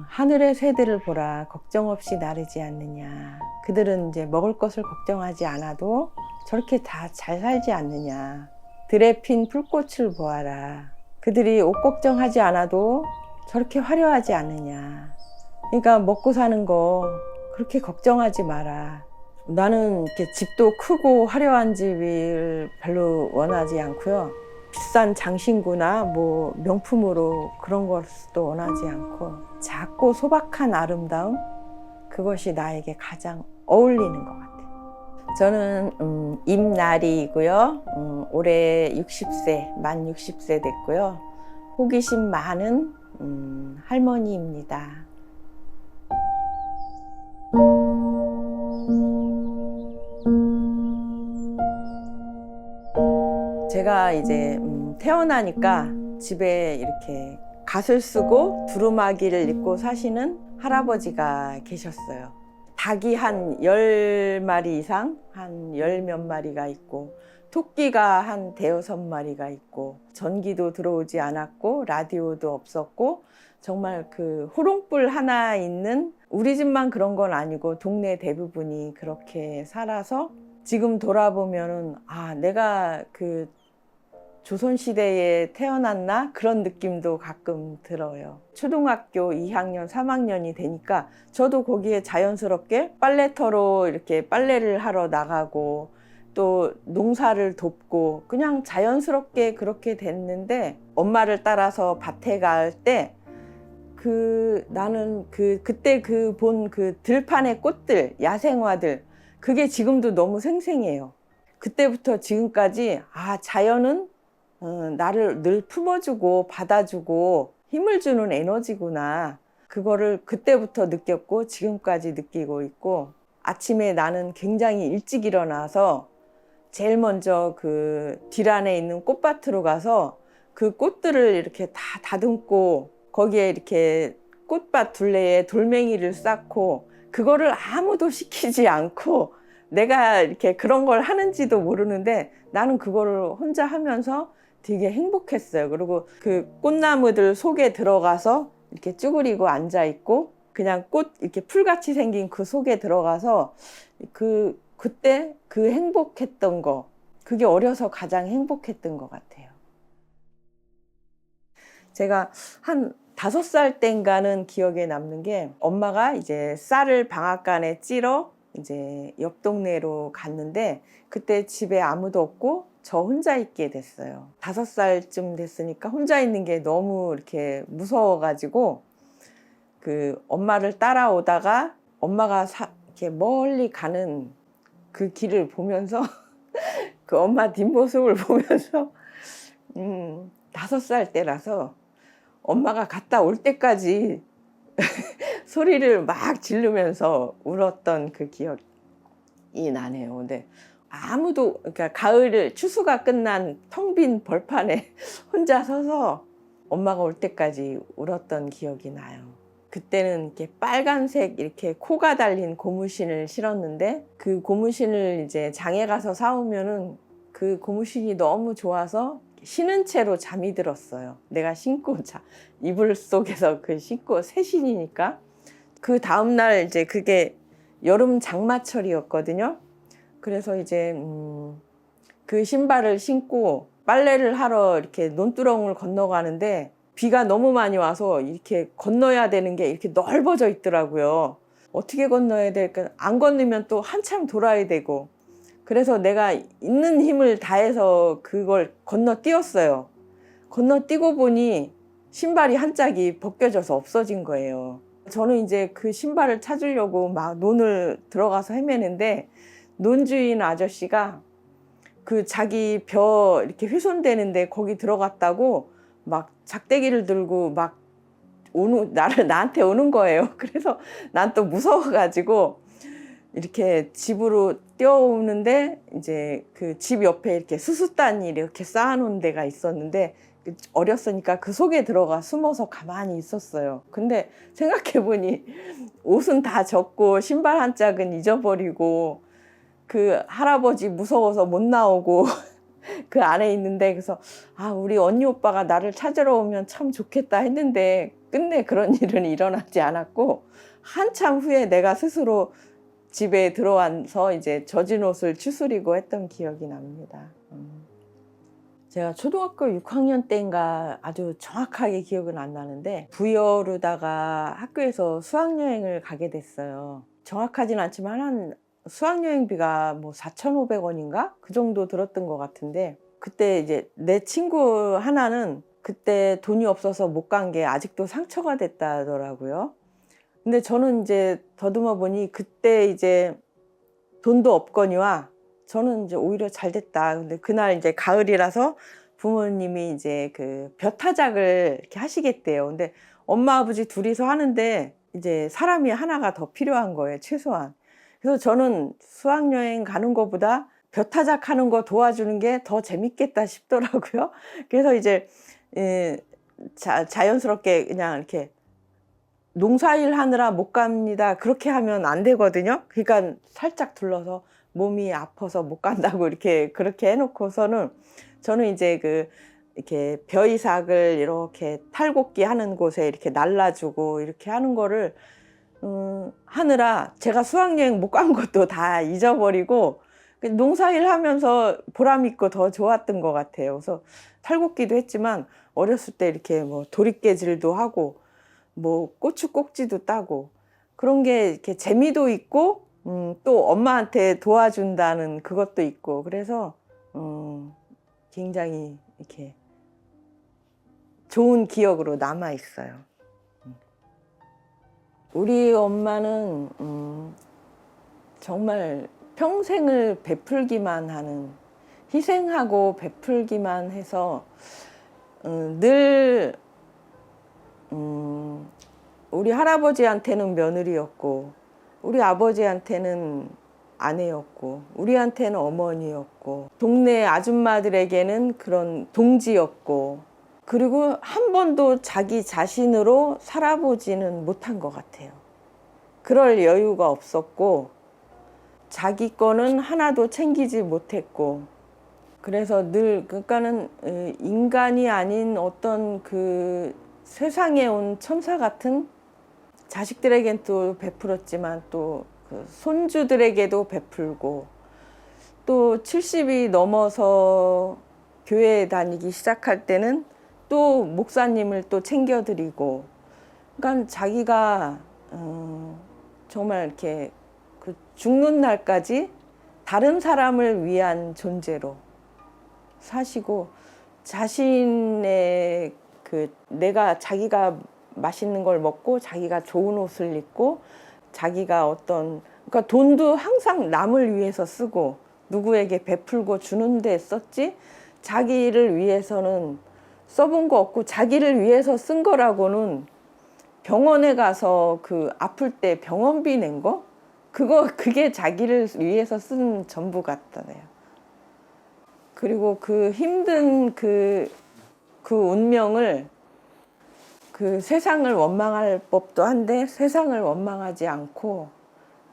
하늘의 새들을 보라 걱정 없이 나르지 않느냐. 그들은 이제 먹을 것을 걱정하지 않아도 저렇게 다 잘 살지 않느냐. 들에 핀 풀꽃을 보아라. 그들이 옷 걱정하지 않아도 저렇게 화려하지 않느냐. 그러니까 먹고 사는 거 그렇게 걱정하지 마라. 나는 이렇게 집도 크고 화려한 집을 별로 원하지 않고요. 비싼 장신구나 뭐 명품으로 그런 것도 원하지 않고 작고 소박한 아름다움, 그것이 나에게 가장 어울리는 것 같아요. 저는 임나리이고요. 올해 60세, 만 60세 됐고요. 호기심 많은 할머니입니다. 제가 이제 태어나니까 집에 이렇게 갓을 쓰고 두루마기를 입고 사시는 할아버지가 계셨어요. 닭이 한 10마리 이상, 한 10몇 마리가 있고 토끼가 한 5-6마리가 있고 전기도 들어오지 않았고 라디오도 없었고 정말 그 호롱불 하나 있는, 우리 집만 그런 건 아니고 동네 대부분이 그렇게 살아서 지금 돌아보면은 내가 그 조선시대에 태어났나? 그런 느낌도 가끔 들어요. 초등학교 2학년, 3학년이 되니까 저도 거기에 자연스럽게 빨래터로 이렇게 빨래를 하러 나가고 또 농사를 돕고 그냥 자연스럽게 그렇게 됐는데, 엄마를 따라서 밭에 갈 때 나는 그때 본 그 들판의 꽃들, 야생화들, 그게 지금도 너무 생생해요. 그때부터 지금까지 자연은 나를 늘 품어주고 받아주고 힘을 주는 에너지구나. 그거를 그때부터 느꼈고 지금까지 느끼고 있고, 아침에 나는 굉장히 일찍 일어나서 제일 먼저 그 뒷안에 있는 꽃밭으로 가서 그 꽃들을 이렇게 다 다듬고 거기에 이렇게 꽃밭 둘레에 돌멩이를 쌓고, 그거를 아무도 시키지 않고 내가 이렇게 그런 걸 하는지도 모르는데 나는 그거를 혼자 하면서 되게 행복했어요. 그리고 그 꽃나무들 속에 들어가서 이렇게 쭈그리고 앉아 있고 그냥 꽃 이렇게 풀같이 생긴 그 속에 들어가서 그때 그 행복했던 거, 그게 어려서 가장 행복했던 것 같아요. 제가 한 5살 땐가는 기억에 남는 게, 엄마가 이제 쌀을 방앗간에 찌러 이제 옆 동네로 갔는데 그때 집에 아무도 없고 저 혼자 있게 됐어요. 5살쯤 됐으니까 혼자 있는 게 너무 이렇게 무서워가지고 그 엄마를 따라오다가 엄마가 이렇게 멀리 가는 그 길을 보면서 그 엄마 뒷모습을 보면서 5살 때라서 엄마가 갔다 올 때까지 소리를 막 지르면서 울었던 그 기억이 나네요. 근데 아무도, 그러니까 가을을 추수가 끝난 텅 빈 벌판에 혼자 서서 엄마가 올 때까지 울었던 기억이 나요. 그때는 이렇게 빨간색 이렇게 코가 달린 고무신을 신었는데 그 고무신을 이제 장에 가서 사오면은 그 고무신이 너무 좋아서 신은 채로 잠이 들었어요. 내가 신고 이불 속에서 그 신고 새신이니까. 그 다음날 이제 그게 여름 장마철이었거든요. 그래서 이제 그 신발을 신고 빨래를 하러 이렇게 논두렁을 건너가는데 비가 너무 많이 와서 이렇게 건너야 되는 게 이렇게 넓어져 있더라고요. 어떻게 건너야 될까? 안 건너면 또 한참 돌아야 되고. 그래서 내가 있는 힘을 다해서 그걸 건너뛰었어요. 건너뛰고 보니 신발이 한 짝이 벗겨져서 없어진 거예요. 저는 이제 그 신발을 찾으려고 막 논을 들어가서 헤매는데 논주인 아저씨가 그 자기 벼 이렇게 훼손되는데 거기 들어갔다고 막 작대기를 들고 막 나한테 오는 거예요. 그래서 난 또 무서워가지고 이렇게 집으로 뛰어오는데 이제 그 집 옆에 이렇게 수수단이 이렇게 쌓아놓은 데가 있었는데 어렸으니까 그 속에 들어가 숨어서 가만히 있었어요. 근데 생각해보니 옷은 다 젖고 신발 한 짝은 잊어버리고 그 할아버지 무서워서 못 나오고 그 안에 있는데, 그래서 아, 우리 언니 오빠가 나를 찾으러 오면 참 좋겠다 했는데 끝내 그런 일은 일어나지 않았고, 한참 후에 내가 스스로 집에 들어와서 이제 젖은 옷을 추스리고 했던 기억이 납니다. 제가 초등학교 6학년 때인가 아주 정확하게 기억은 안 나는데, 부여루다가 학교에서 수학여행을 가게 됐어요. 정확하진 않지만 한 수학여행비가 뭐 4,500원인가? 그 정도 들었던 것 같은데, 그때 이제 내 친구 하나는 그때 돈이 없어서 못 간 게 아직도 상처가 됐다 하더라고요. 근데 저는 이제 더듬어 보니 그때 이제 돈도 없거니와 저는 이제 오히려 잘 됐다. 근데 그날 이제 가을이라서 부모님이 이제 그 벼타작을 이렇게 하시겠대요. 근데 엄마 아버지 둘이서 하는데 이제 사람이 하나가 더 필요한 거예요, 최소한. 그래서 저는 수학여행 가는 것보다 벼타작 하는 거 도와주는 게 더 재밌겠다 싶더라고요. 그래서 이제 자연스럽게 그냥 이렇게 농사일 하느라 못 갑니다, 그렇게 하면 안 되거든요. 그러니까 살짝 둘러서 몸이 아파서 못 간다고 이렇게 그렇게 해놓고서는 저는 이제 그 이렇게 벼이삭을 이렇게 탈곡기 하는 곳에 이렇게 날라주고 이렇게 하는 거를 하느라 제가 수학여행 못 간 것도 다 잊어버리고 농사일 하면서 보람 있고 더 좋았던 것 같아요. 그래서 탈곡기도 했지만 어렸을 때 이렇게 뭐 도리깨질도 하고 뭐 고추 꼭지도 따고 그런 게 이렇게 재미도 있고 또 엄마한테 도와준다는 그것도 있고, 그래서 굉장히 이렇게 좋은 기억으로 남아 있어요. 우리 엄마는 정말 평생을 베풀기만 하는, 희생하고 베풀기만 해서 늘 우리 할아버지한테는 며느리였고, 우리 아버지한테는 아내였고, 우리한테는 어머니였고, 동네 아줌마들에게는 그런 동지였고, 그리고 한 번도 자기 자신으로 살아보지는 못한 것 같아요. 그럴 여유가 없었고, 자기 거는 하나도 챙기지 못했고, 그래서 늘, 그러니까는 인간이 아닌 어떤 그 세상에 온 천사 같은, 자식들에겐 또 베풀었지만 또 그 손주들에게도 베풀고, 또 70이 넘어서 교회 다니기 시작할 때는 또 목사님을 또 챙겨드리고, 그러니까 자기가 정말 이렇게 그 죽는 날까지 다른 사람을 위한 존재로 사시고, 자신의 그 내가 자기가 맛있는 걸 먹고 자기가 좋은 옷을 입고 자기가 어떤, 그러니까 돈도 항상 남을 위해서 쓰고 누구에게 베풀고 주는 데 썼지, 자기를 위해서는 써본 거 없고, 자기를 위해서 쓴 거라고는 병원에 가서 그 아플 때 병원비 낸 거, 그게 자기를 위해서 쓴 전부 같더래요. 그리고 그 힘든 그 운명을, 그 세상을 원망할 법도 한데 세상을 원망하지 않고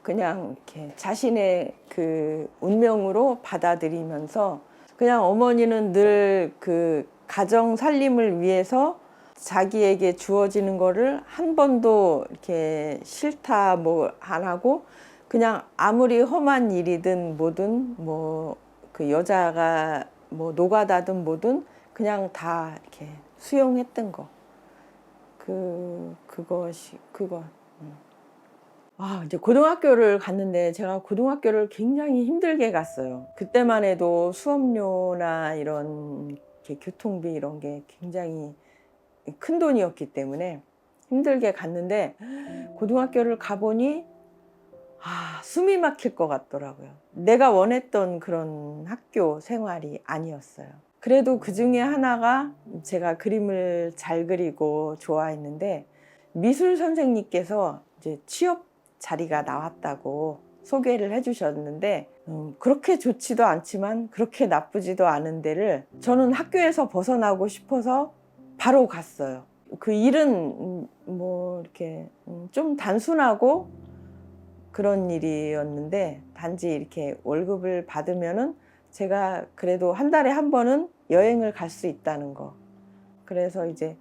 그냥 이렇게 자신의 그 운명으로 받아들이면서, 그냥 어머니는 늘 그 가정 살림을 위해서 자기에게 주어지는 거를 한 번도 이렇게 싫다 뭐 안 하고, 그냥 아무리 험한 일이든 뭐든, 뭐 그 여자가 뭐 노가다든 뭐든 그냥 다 이렇게 수용했던 거. 그거. 이제 고등학교를 갔는데, 제가 고등학교를 굉장히 힘들게 갔어요. 그때만 해도 수업료나 이런 교통비 이런 게 굉장히 큰 돈이었기 때문에 힘들게 갔는데, 고등학교를 가보니 숨이 막힐 것 같더라고요. 내가 원했던 그런 학교 생활이 아니었어요. 그래도 그 중에 하나가, 제가 그림을 잘 그리고 좋아했는데 미술 선생님께서 이제 취업 자리가 나왔다고 소개를 해주셨는데, 그렇게 좋지도 않지만 그렇게 나쁘지도 않은 데를 저는 학교에서 벗어나고 싶어서 바로 갔어요. 그 일은 뭐 이렇게 좀 단순하고 그런 일이었는데, 단지 이렇게 월급을 받으면은 제가 그래도 한 달에 한 번은 여행을 갈 수 있다는 거. 그래서 이제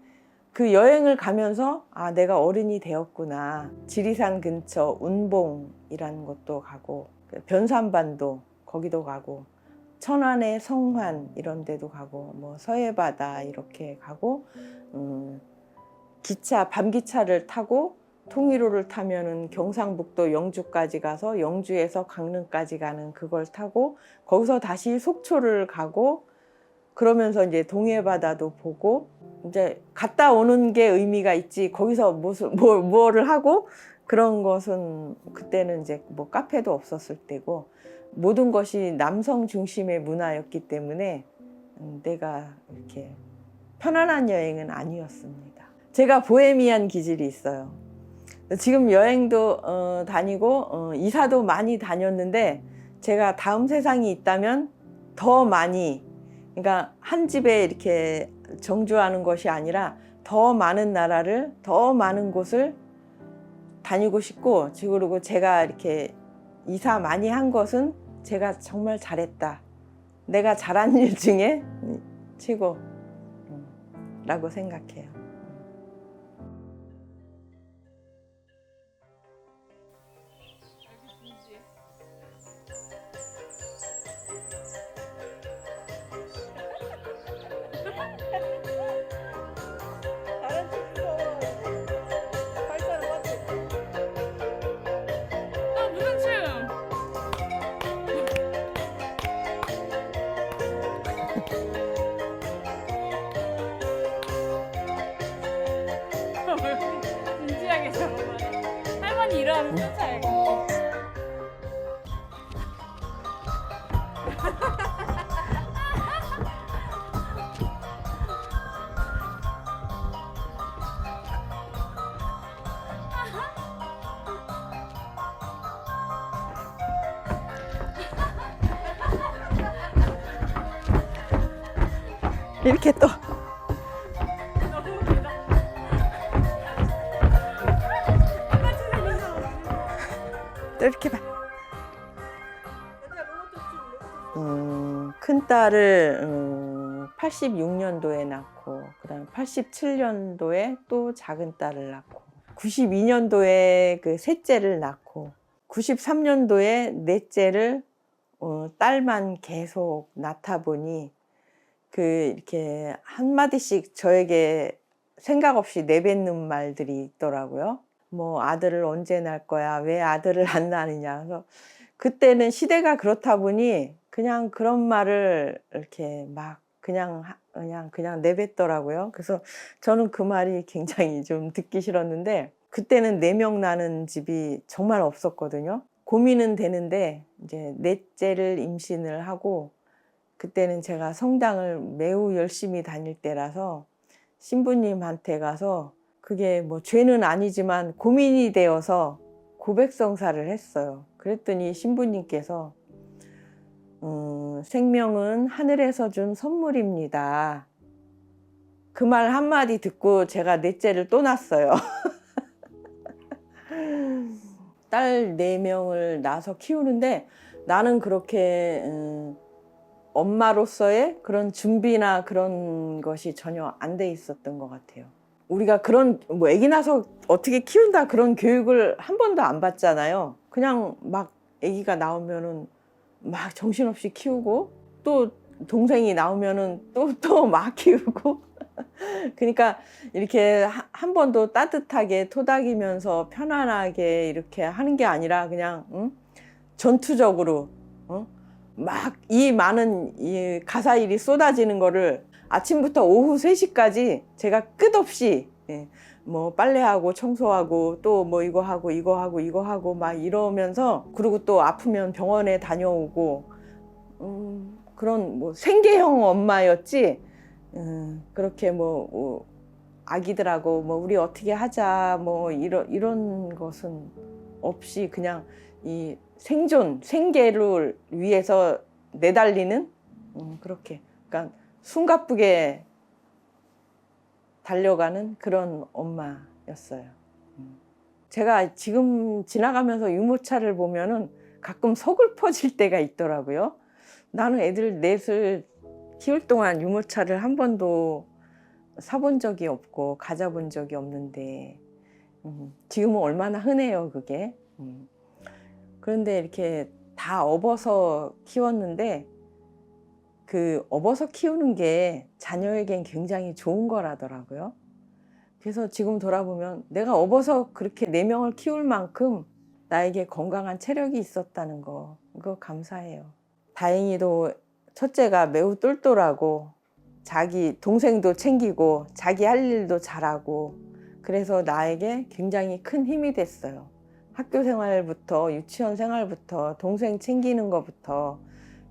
그 여행을 가면서 아, 내가 어른이 되었구나. 지리산 근처 운봉이라는 곳도 가고, 변산반도 거기도 가고, 천안의 성환 이런 데도 가고, 뭐 서해바다 이렇게 가고, 기차, 밤기차를 타고 통일호를 타면은 경상북도 영주까지 가서 영주에서 강릉까지 가는 그걸 타고 거기서 다시 속초를 가고, 그러면서 이제 동해바다도 보고, 이제 갔다 오는 게 의미가 있지 거기서 뭐를 하고, 그런 것은 그때는 이제 뭐 카페도 없었을 때고 모든 것이 남성 중심의 문화였기 때문에 내가 이렇게 편안한 여행은 아니었습니다. 제가 보헤미안 기질이 있어요. 지금 여행도 다니고 이사도 많이 다녔는데, 제가 다음 세상이 있다면 더 많이, 그러니까 한 집에 이렇게 정주하는 것이 아니라 더 많은 나라를, 더 많은 곳을 다니고 싶고, 그리고 제가 이렇게 이사 많이 한 것은 제가 정말 잘했다. 내가 잘한 일 중에 최고라고 생각해요. 진지하게 잡아봐요. 할머니 일어나면 쫓아야겠네. 이렇게 또 이렇게 봐. 큰 딸을 86년도에 낳고, 그다음 87년도에 또 작은 딸을 낳고, 92년도에 그 셋째를 낳고, 93년도에 넷째를 딸만 계속 낳다 보니 이렇게 한마디씩 저에게 생각 없이 내뱉는 말들이 있더라고요. 뭐 아들을 언제 낳을 거야? 왜 아들을 안 낳느냐. 그래서 그때는 시대가 그렇다 보니 그냥 그런 말을 이렇게 막 그냥 내뱉더라고요. 그래서 저는 그 말이 굉장히 좀 듣기 싫었는데, 그때는 4명 나는 집이 정말 없었거든요. 고민은 되는데 이제 넷째를 임신을 하고, 그때는 제가 성당을 매우 열심히 다닐 때라서 신부님한테 가서, 그게 뭐 죄는 아니지만 고민이 되어서 고백성사를 했어요. 그랬더니 신부님께서 생명은 하늘에서 준 선물입니다. 그 말 한마디 듣고 제가 넷째를 또 낳았어요. 딸 4명을 낳아서 키우는데, 나는 그렇게 엄마로서의 그런 준비나 그런 것이 전혀 안 돼 있었던 것 같아요. 우리가 그런 뭐 아기 낳아서 어떻게 키운다 그런 교육을 한 번도 안 받잖아요. 그냥 막 아기가 나오면은 막 정신없이 키우고, 또 동생이 나오면은 또 막 키우고. 그러니까 이렇게 한 번도 따뜻하게 토닥이면서 편안하게 이렇게 하는 게 아니라 그냥 전투적으로 막 이 많은 이 가사일이 쏟아지는 거를 아침부터 오후 3시까지 제가 끝없이 뭐 빨래하고 청소하고 또 뭐 이거 하고 이거 하고 이거 하고 막 이러면서, 그리고 또 아프면 병원에 다녀오고, 그런 뭐 생계형 엄마였지, 그렇게 뭐 아기들하고 뭐 우리 어떻게 하자 뭐 이런 것은 없이 그냥 이 생계를 위해서 내달리는, 그렇게, 그러니까 숨가쁘게 달려가는 그런 엄마였어요. 제가 지금 지나가면서 유모차를 보면은 가끔 서글퍼질 때가 있더라고요. 나는 애들 넷을 키울 동안 유모차를 한 번도 사본 적이 없고 가져본 적이 없는데 지금은 얼마나 흔해요 그게. 그런데 이렇게 다 업어서 키웠는데 그 업어서 키우는 게 자녀에겐 굉장히 좋은 거라더라고요. 그래서 지금 돌아보면 내가 업어서 그렇게 4명을 키울 만큼 나에게 건강한 체력이 있었다는 거, 그거 감사해요. 다행히도 첫째가 매우 똘똘하고 자기 동생도 챙기고 자기 할 일도 잘하고 그래서 나에게 굉장히 큰 힘이 됐어요. 학교 생활부터 유치원 생활부터 동생 챙기는 것부터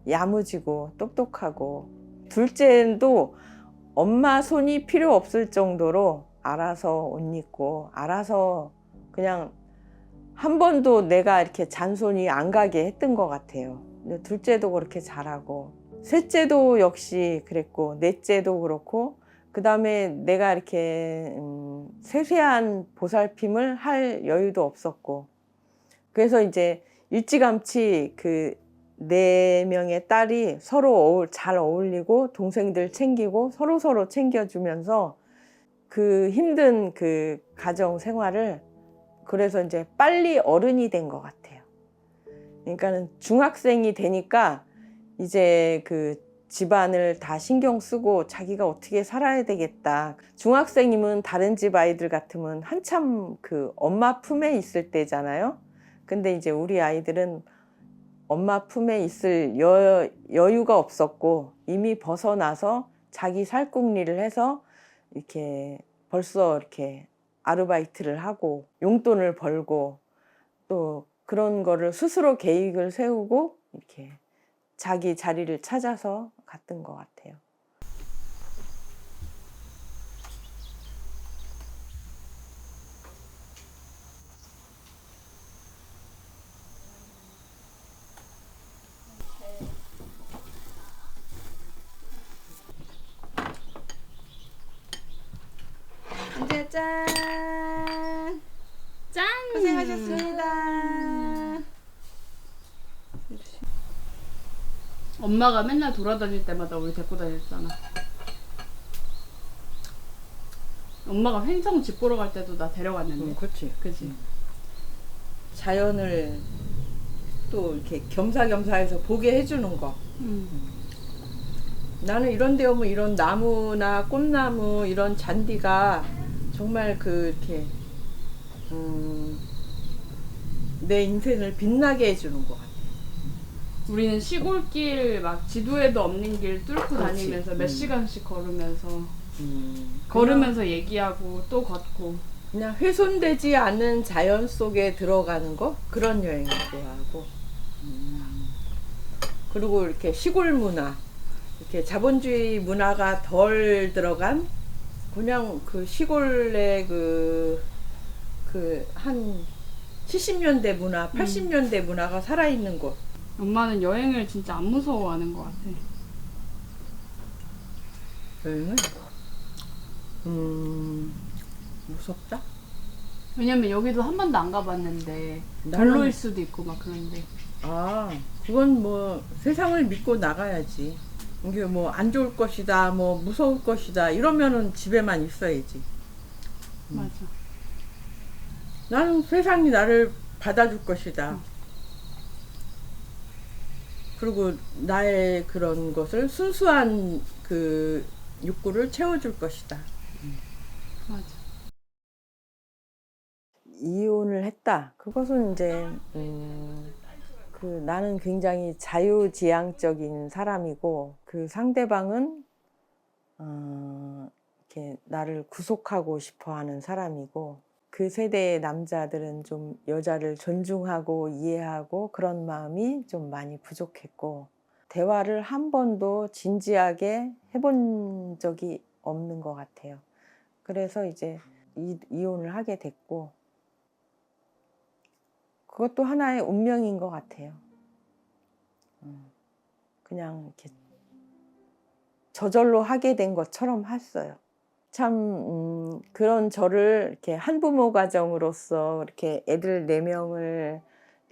야무지고 똑똑하고, 둘째도 엄마 손이 필요 없을 정도로 알아서 옷 입고 알아서 그냥 한 번도 내가 이렇게 잔손이 안 가게 했던 것 같아요. 근데 둘째도 그렇게 잘하고 셋째도 역시 그랬고 넷째도 그렇고, 그 다음에 내가 이렇게 세세한 보살핌을 할 여유도 없었고, 그래서 이제 일찌감치 그 4명의 딸이 서로 잘 어울리고 동생들 챙기고 서로 챙겨주면서 그 힘든 그 가정 생활을, 그래서 이제 빨리 어른이 된 것 같아요. 그러니까는 중학생이 되니까 이제 그 집안을 다 신경 쓰고 자기가 어떻게 살아야 되겠다. 중학생이면 다른 집 아이들 같으면 한참 그 엄마 품에 있을 때잖아요. 근데 이제 우리 아이들은 엄마 품에 있을 여유가 없었고 이미 벗어나서 자기 살궁리를 해서 이렇게 벌써 이렇게 아르바이트를 하고 용돈을 벌고 또 그런 거를 스스로 계획을 세우고 이렇게 자기 자리를 찾아서 갔던 것 같아요. 이제 짠! 짠! 고생하셨습니다. 엄마가 맨날 돌아다닐 때마다 우리 데리고 다녔잖아. 엄마가 횡성 집 보러 갈 때도 나 데려갔는데. 그렇지. 그치? 자연을 또 이렇게 겸사겸사해서 보게 해주는 거. 나는 이런 데 오면 이런 나무나 꽃나무 이런 잔디가 정말 이렇게 내 인생을 빛나게 해주는 것 같아. 우리는 시골길 막 지도에도 없는 길 뚫고 그렇지. 다니면서 몇 시간씩 걸으면서 그냥, 얘기하고 또 걷고. 그냥 훼손되지 않는 자연 속에 들어가는 거, 그런 여행을 좋아하고. 그리고 이렇게 시골 문화, 이렇게 자본주의 문화가 덜 들어간 그냥 그 시골의 한 70년대 문화, 80년대 문화가 살아있는 곳. 엄마는 여행을 진짜 안 무서워하는 것 같아. 여행을? 무섭다? 왜냐면 여기도 한 번도 안 가봤는데 나는- 별로일 수도 있고 막 그런데. 아, 그건 뭐 세상을 믿고 나가야지. 이게 뭐 안 좋을 것이다, 뭐 무서울 것이다 이러면은 집에만 있어야지. 맞아. 나는 세상이 나를 받아줄 것이다. 그리고 나의 그런 것을 순수한 그 욕구를 채워줄 것이다. 맞아. 이혼을 했다. 그것은 이제 나는 굉장히 자유지향적인 사람이고 그 상대방은 이렇게 나를 구속하고 싶어하는 사람이고, 그 세대의 남자들은 좀 여자를 존중하고 이해하고 그런 마음이 좀 많이 부족했고, 대화를 한 번도 진지하게 해본 적이 없는 것 같아요. 그래서 이제 이혼을 하게 됐고, 그것도 하나의 운명인 것 같아요. 그냥 이렇게 저절로 하게 된 것처럼 했어요. 참 그런 저를 이렇게 한부모 가정으로서 이렇게 애들 4명을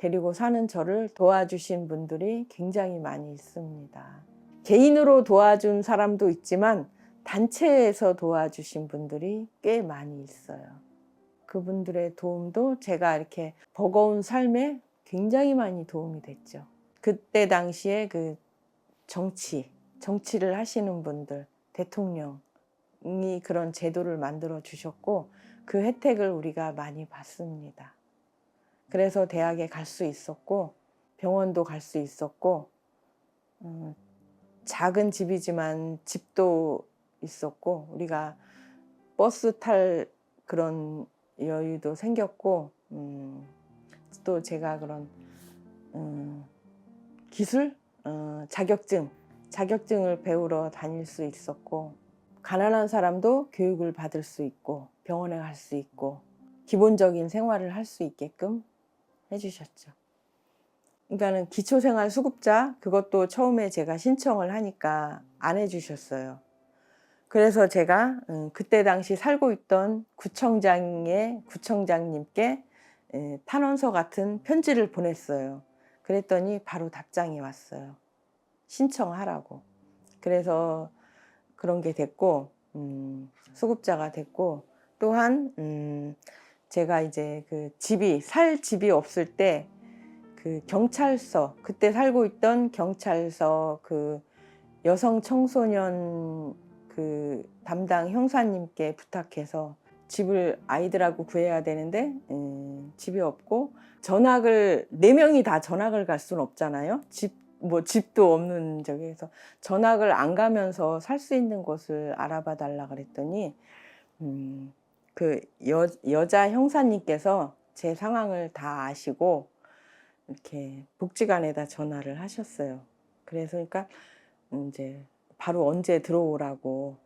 데리고 사는 저를 도와주신 분들이 굉장히 많이 있습니다. 개인으로 도와준 사람도 있지만 단체에서 도와주신 분들이 꽤 많이 있어요. 그분들의 도움도 제가 이렇게 버거운 삶에 굉장히 많이 도움이 됐죠. 그때 당시에 그 정치를 하시는 분들, 대통령이 그런 제도를 만들어 주셨고 그 혜택을 우리가 많이 받습니다. 그래서 대학에 갈 수 있었고 병원도 갈 수 있었고 작은 집이지만 집도 있었고 우리가 버스 탈 그런 여유도 생겼고 또 제가 그런 기술, 자격증을 배우러 다닐 수 있었고 가난한 사람도 교육을 받을 수 있고 병원에 갈 수 있고 기본적인 생활을 할 수 있게끔 해주셨죠. 그러니까는 기초생활수급자 그것도 처음에 제가 신청을 하니까 안 해주셨어요. 그래서 제가 그때 당시 살고 있던 구청장님께 탄원서 같은 편지를 보냈어요. 그랬더니 바로 답장이 왔어요. 신청하라고. 그래서 그런 게 됐고 수급자가 됐고 또한 제가 이제 그 살 집이 없을 때 그 경찰서 그때 살고 있던 경찰서 그 여성 청소년 그 담당 형사님께 부탁해서 집을 아이들하고 구해야 되는데 집이 없고 전학을 4명이 다 전학을 갈 수는 없잖아요. 집도 없는 저기에서 전학을 안 가면서 살 수 있는 곳을 알아봐 달라 그랬더니 그 여자 형사님께서 제 상황을 다 아시고 이렇게 복지관에다 전화를 하셨어요. 그래서 그러니까 이제 바로 언제 들어오라고.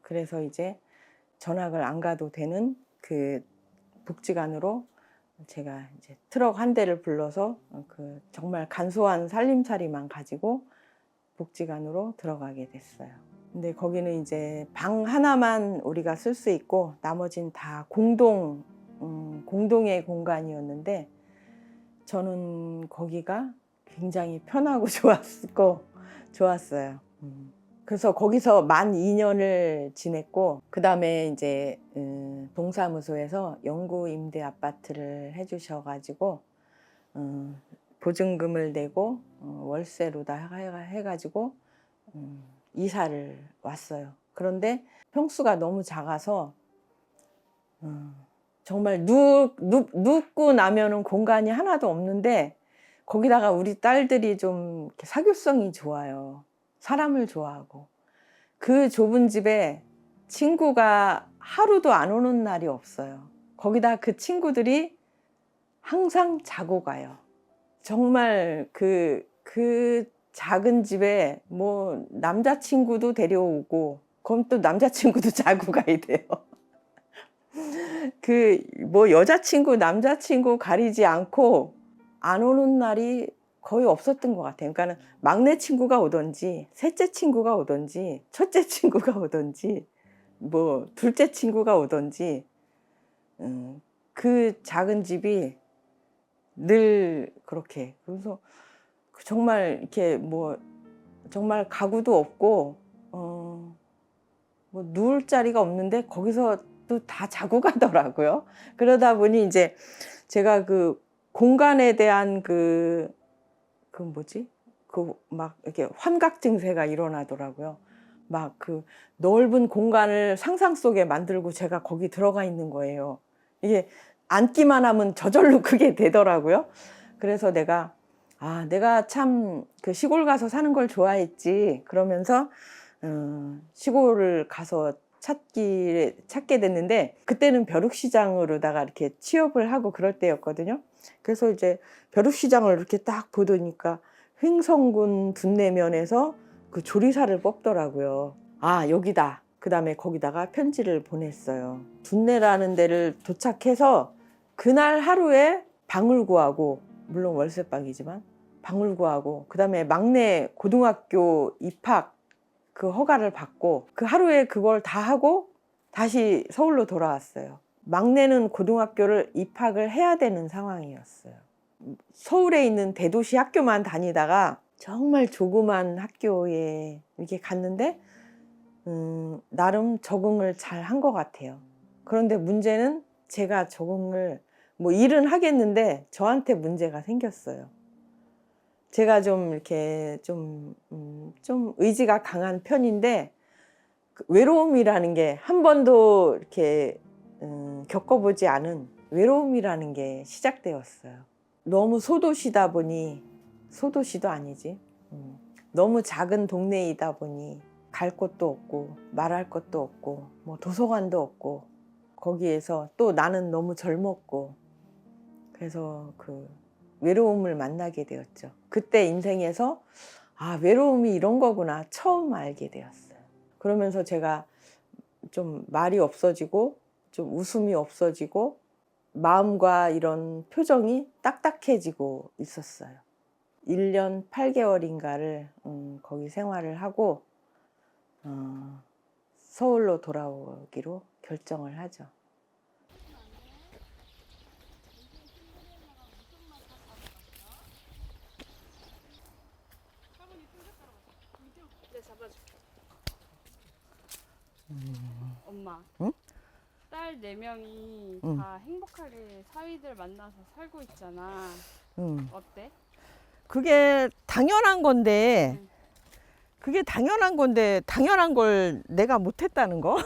그래서 이제 전학을 안 가도 되는 그 복지관으로 제가 이제 트럭 한 대를 불러서 그 정말 간소한 살림살이만 가지고 복지관으로 들어가게 됐어요. 근데 거기는 이제 방 하나만 우리가 쓸 수 있고 나머지는 다 공동의 공간이었는데 저는 거기가 굉장히 편하고 좋았어요. 그래서 거기서 만 2년을 지냈고 그 다음에 이제 동사무소에서 영구 임대 아파트를 해주셔가지고 보증금을 내고 월세로 다 해가지고 이사를 왔어요. 그런데 평수가 너무 작아서 정말 눕고 나면은 공간이 하나도 없는데 거기다가 우리 딸들이 좀 사교성이 좋아요. 사람을 좋아하고 그 좁은 집에 친구가 하루도 안 오는 날이 없어요. 거기다 그 친구들이 항상 자고 가요. 정말 그 작은 집에 뭐 남자친구도 데려오고 그럼 또 남자친구도 자고 가야 돼요. 그 뭐 여자친구 남자친구 가리지 않고 안 오는 날이 거의 없었던 것 같아요. 그러니까 막내 친구가 오든지 셋째 친구가 오든지 첫째 친구가 오든지 뭐 둘째 친구가 오든지 그 작은 집이 늘 그렇게 그래서 정말 이렇게 뭐 정말 가구도 없고 뭐 누울 자리가 없는데 거기서 또 다 자고 가더라고요. 그러다 보니 이제 제가 그 공간에 대한 그 막 이렇게 환각 증세가 일어나더라고요. 막 그 넓은 공간을 상상 속에 만들고 제가 거기 들어가 있는 거예요. 이게 앉기만 하면 저절로 그게 되더라고요. 그래서 내가 참 그 시골 가서 사는 걸 좋아했지. 그러면서 시골을 가서 찾게 됐는데 그때는 벼룩시장으로다가 이렇게 취업을 하고 그럴 때였거든요. 그래서 이제 벼룩시장을 이렇게 딱 보더니까 횡성군 둔내면에서 그 조리사를 뽑더라고요. 아, 여기다. 그 다음에 거기다가 편지를 보냈어요. 둔내라는 데를 도착해서 그날 하루에 방을 구하고, 물론 월세방이지만 방을 구하고, 그 다음에 막내 고등학교 입학 그 허가를 받고 그 하루에 그걸 다 하고 다시 서울로 돌아왔어요. 막내는 고등학교를 입학을 해야 되는 상황이었어요. 서울에 있는 대도시 학교만 다니다가 정말 조그만 학교에 이렇게 갔는데 나름 적응을 잘 한 것 같아요. 그런데 문제는 제가 적응을 뭐 일은 하겠는데 저한테 문제가 생겼어요. 제가 좀 이렇게 좀 의지가 강한 편인데 그 외로움이라는 게 한 번도 이렇게 겪어보지 않은 외로움이라는 게 시작되었어요. 너무 소도시다 보니 소도시도 아니지. 너무 작은 동네이다 보니 갈 곳도 없고 말할 것도 없고 뭐 도서관도 없고 거기에서 또 나는 너무 젊었고 그래서 그 외로움을 만나게 되었죠. 그때 인생에서 아, 외로움이 이런 거구나 처음 알게 되었어요. 그러면서 제가 좀 말이 없어지고 좀 웃음이 없어지고 마음과 이런 표정이 딱딱해지고 있었어요. 1년 8개월인가를 거기 생활을 하고 서울로 돌아오기로 결정을 하죠. 엄마. 응? 딸 4명이 응. 다 행복하게 사위들 만나서 살고 있잖아. 어때? 그게 당연한 건데 응. 그게 당연한 건데 당연한 걸 내가 못했다는 거?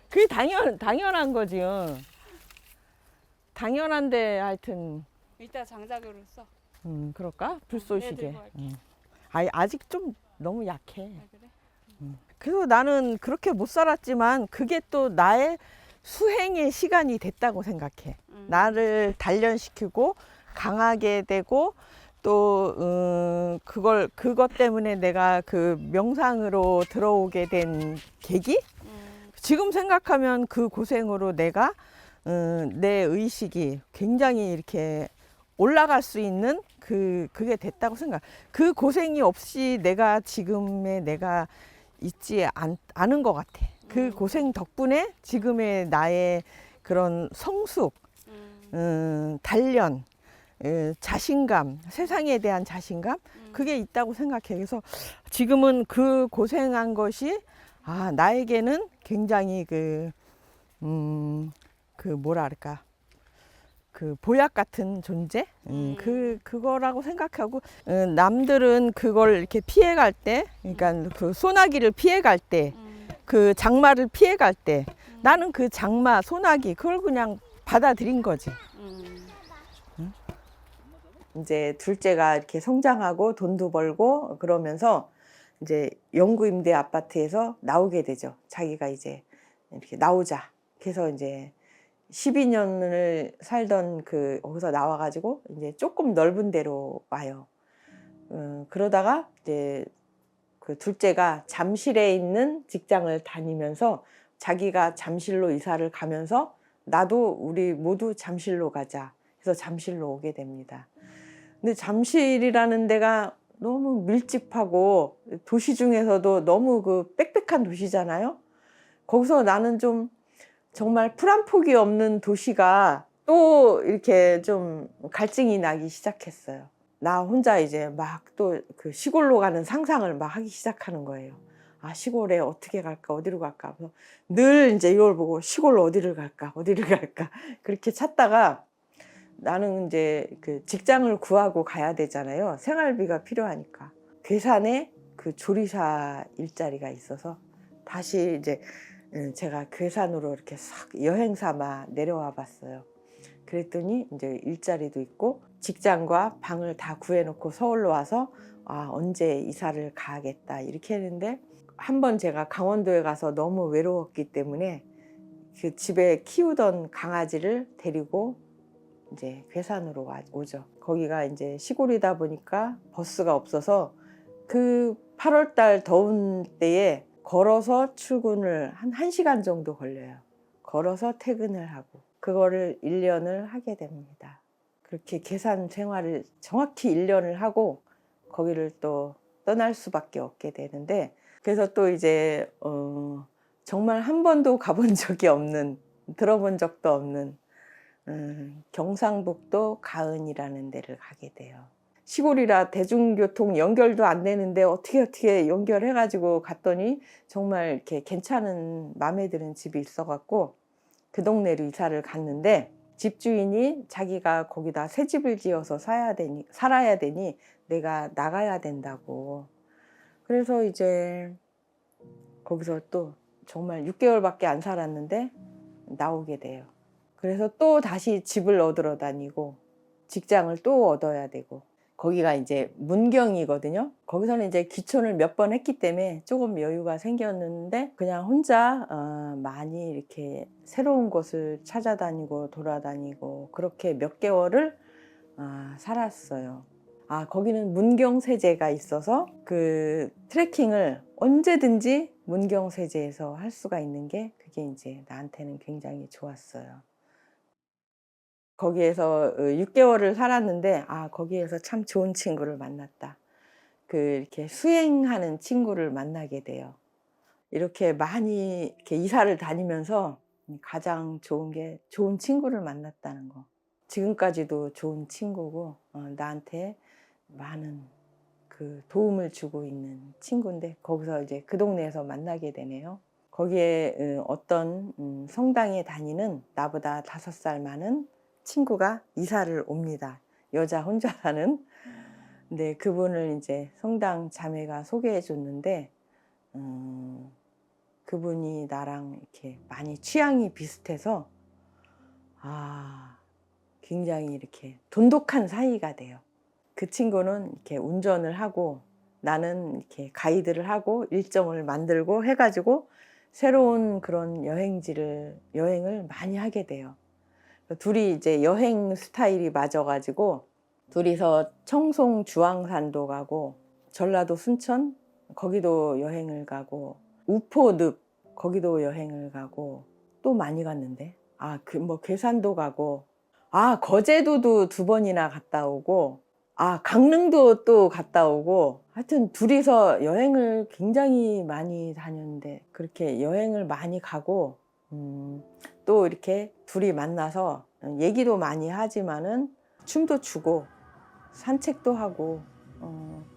그게 당연한 거지. 당연한데 하여튼 이따 장작으로 써. 그럴까? 네, 불쏘시개. 들고 갈게. 아직 좀 너무 약해. 아, 그래? 그래서 나는 그렇게 못 살았지만 그게 또 나의 수행의 시간이 됐다고 생각해. 나를 단련시키고 강하게 되고 또 그것 때문에 내가 그 명상으로 들어오게 된 계기? 지금 생각하면 그 고생으로 내가 내 의식이 굉장히 이렇게 올라갈 수 있는 그게 됐다고 생각. 그 고생이 없이 내가 지금의 내가 있지 않은 것 같아. 그 고생 덕분에 지금의 나의 그런 성숙, 단련, 자신감, 세상에 대한 자신감, 그게 있다고 생각해. 그래서 지금은 그 고생한 것이 나에게는 굉장히 그 뭐랄까. 그 보약 같은 존재, 그거라고 생각하고 남들은 그걸 이렇게 피해갈 때, 그러니까 그 소나기를 피해갈 때, 그 장마를 피해갈 때, 나는 그 장마, 소나기 그걸 그냥 받아들인 거지. 이제 둘째가 이렇게 성장하고 돈도 벌고 그러면서 이제 영구 임대 아파트에서 나오게 되죠. 자기가 이제 이렇게 나오자. 그래서 이제 12년을 살던 거기서 나와가지고 이제 조금 넓은 데로 와요. 그러다가 이제 그 둘째가 잠실에 있는 직장을 다니면서 자기가 잠실로 이사를 가면서 나도 우리 모두 잠실로 가자. 그래서 잠실로 오게 됩니다. 근데 잠실이라는 데가 너무 밀집하고 도시 중에서도 너무 그 빽빽한 도시잖아요. 거기서 나는 좀 정말 풀 한 폭이 없는 도시가 또 이렇게 좀 갈증이 나기 시작했어요. 나 혼자 이제 막 또 그 시골로 가는 상상을 막 하기 시작하는 거예요. 시골에 어떻게 갈까, 어디로 갈까. 늘 이제 이걸 보고 시골로 어디를 갈까, 어디를 갈까. 그렇게 찾다가 나는 이제 그 직장을 구하고 가야 되잖아요. 생활비가 필요하니까. 괴산에 그 조리사 일자리가 있어서 다시 이제 제가 괴산으로 이렇게 싹 여행 삼아 내려와 봤어요. 그랬더니 이제 일자리도 있고 직장과 방을 다 구해놓고 서울로 와서 언제 이사를 가겠다 이렇게 했는데 한 번 제가 강원도에 가서 너무 외로웠기 때문에 그 집에 키우던 강아지를 데리고 이제 괴산으로 오죠. 거기가 이제 시골이다 보니까 버스가 없어서 그 8월달 더운 때에 걸어서 출근을 한 1시간 정도 걸려요. 걸어서 퇴근을 하고 그거를 1년을 하게 됩니다. 그렇게 괴산 생활을 정확히 1년을 하고 거기를 또 떠날 수밖에 없게 되는데 그래서 또 이제 정말 한 번도 가본 적이 없는 들어본 적도 없는 경상북도 가은이라는 데를 가게 돼요. 시골이라 대중교통 연결도 안 되는데 어떻게 연결해가지고 갔더니 정말 이렇게 괜찮은 마음에 드는 집이 있어갖고 그 동네로 이사를 갔는데 집주인이 자기가 거기다 새 집을 지어서 살아야 되니 내가 나가야 된다고. 그래서 이제 거기서 또 정말 6개월밖에 안 살았는데 나오게 돼요. 그래서 또 다시 집을 얻으러 다니고 직장을 또 얻어야 되고 거기가 이제 문경이거든요. 거기서는 이제 귀촌을 몇 번 했기 때문에 조금 여유가 생겼는데 그냥 혼자 많이 이렇게 새로운 곳을 찾아다니고 돌아다니고 그렇게 몇 개월을 살았어요. 거기는 문경세제가 있어서 그 트레킹을 언제든지 문경세제에서 할 수가 있는 게 그게 이제 나한테는 굉장히 좋았어요. 거기에서 6개월을 살았는데 거기에서 참 좋은 친구를 만났다. 이렇게 수행하는 친구를 만나게 돼요. 이렇게 많이 이렇게 이사를 다니면서 가장 좋은 게 좋은 친구를 만났다는 거. 지금까지도 좋은 친구고 나한테 많은 그 도움을 주고 있는 친구인데 거기서 이제 그 동네에서 만나게 되네요. 거기에 어떤 성당에 다니는 나보다 5살 많은 친구가 이사를 옵니다. 여자 혼자 사는. 근데 그분을 이제 성당 자매가 소개해 줬는데 그분이 나랑 이렇게 많이 취향이 비슷해서 굉장히 이렇게 돈독한 사이가 돼요. 그 친구는 이렇게 운전을 하고 나는 이렇게 가이드를 하고 일정을 만들고 해가지고 새로운 그런 여행을 많이 하게 돼요. 둘이 이제 여행 스타일이 맞아가지고 둘이서 청송 주황산도 가고 전라도 순천 거기도 여행을 가고 우포늪 거기도 여행을 가고 또 많이 갔는데 괴산도 가고 거제도도 2번이나 갔다 오고 강릉도 또 갔다 오고 하여튼 둘이서 여행을 굉장히 많이 다녔는데 그렇게 여행을 많이 가고 또 이렇게 둘이 만나서 얘기도 많이 하지만은 춤도 추고 산책도 하고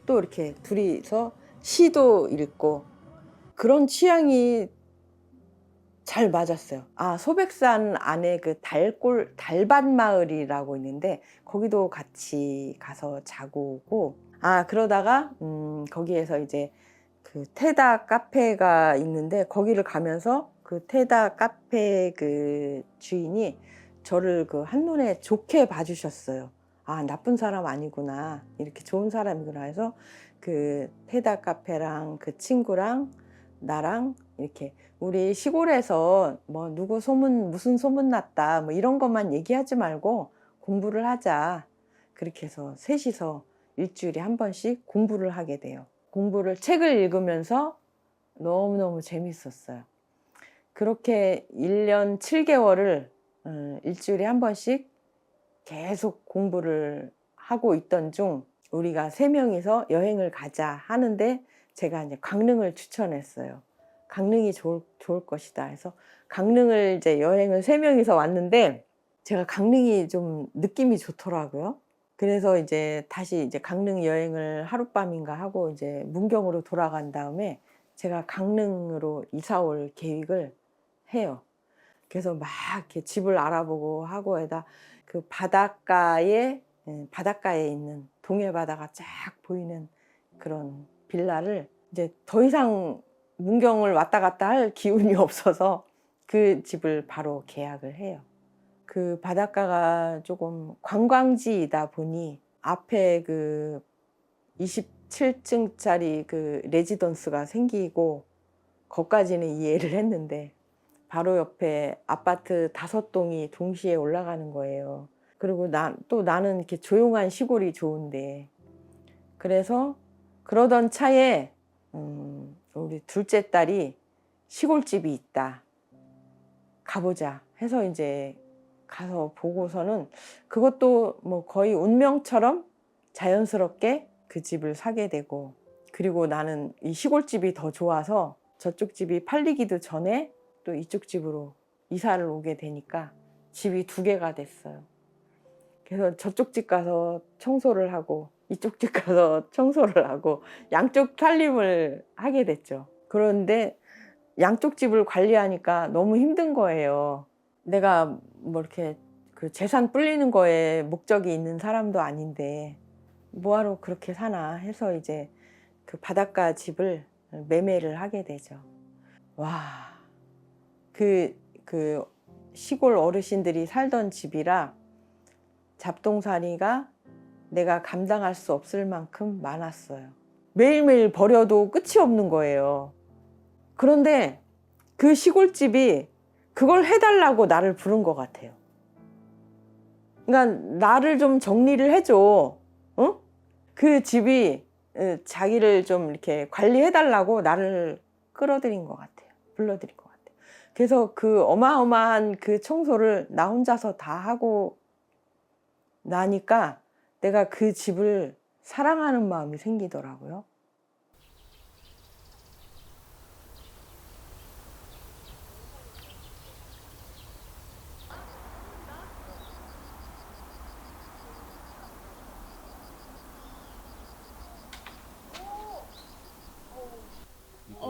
또 이렇게 둘이서 시도 읽고 그런 취향이 잘 맞았어요. 소백산 안에 그 달밭마을이라고 있는데 거기도 같이 가서 자고 오고 그러다가 거기에서 이제 그 테다 카페가 있는데 거기를 가면서 그 테다 카페 그 주인이 저를 그 한눈에 좋게 봐주셨어요. 나쁜 사람 아니구나, 이렇게 좋은 사람이구나 해서 그 테다 카페랑 그 친구랑 나랑 이렇게 우리 시골에서 뭐 누구 소문 무슨 소문 났다 뭐 이런 것만 얘기하지 말고 공부를 하자. 그렇게 해서 셋이서 일주일에 한 번씩 공부를 하게 돼요. 책을 읽으면서 너무너무 재밌었어요. 그렇게 1년 7개월을 일주일에 한 번씩 계속 공부를 하고 있던 중 우리가 3명이서 여행을 가자 하는데 제가 이제 강릉을 추천했어요. 강릉이 좋을 것이다 해서 강릉을 이제 여행을 3명이서 왔는데 제가 강릉이 좀 느낌이 좋더라고요. 그래서 이제 다시 이제 강릉 여행을 하룻밤인가 하고 이제 문경으로 돌아간 다음에 제가 강릉으로 이사 올 계획을 해요. 그래서 막 이렇게 집을 알아보고 하고 해다 그 바닷가에 있는 동해 바다가 쫙 보이는 그런 빌라를 이제 더 이상 문경을 왔다 갔다 할 기운이 없어서 그 집을 바로 계약을 해요. 그 바닷가가 조금 관광지이다 보니 앞에 그 27층짜리 그 레지던스가 생기고 거기까지는 이해를 했는데 바로 옆에 아파트 5동이 동시에 올라가는 거예요. 그리고 나는 이렇게 조용한 시골이 좋은데 그래서 그러던 차에 우리 둘째 딸이 시골집이 있다, 가보자 해서 이제 가서 보고서는 그것도 뭐 거의 운명처럼 자연스럽게 그 집을 사게 되고, 그리고 나는 이 시골집이 더 좋아서 저쪽 집이 팔리기도 전에 또 이쪽 집으로 이사를 오게 되니까 집이 두 개가 됐어요. 그래서 저쪽 집 가서 청소를 하고 이쪽 집 가서 청소를 하고 양쪽 살림을 하게 됐죠. 그런데 양쪽 집을 관리하니까 너무 힘든 거예요. 내가 뭐 이렇게 그 재산 불리는 거에 목적이 있는 사람도 아닌데 뭐하러 그렇게 사나 해서 이제 그 바닷가 집을 매매를 하게 되죠. 와, 그 시골 어르신들이 살던 집이라 잡동사니가 내가 감당할 수 없을 만큼 많았어요. 매일매일 버려도 끝이 없는 거예요. 그런데 그 시골집이 그걸 해달라고 나를 부른 것 같아요. 그러니까 나를 좀 정리를 해줘. 어? 그 집이 자기를 좀 이렇게 관리해달라고 나를 끌어들인 것 같아요. 불러들인 것 같아요. 그래서 그 어마어마한 그 청소를 나 혼자서 다 하고 나니까 내가 그 집을 사랑하는 마음이 생기더라고요.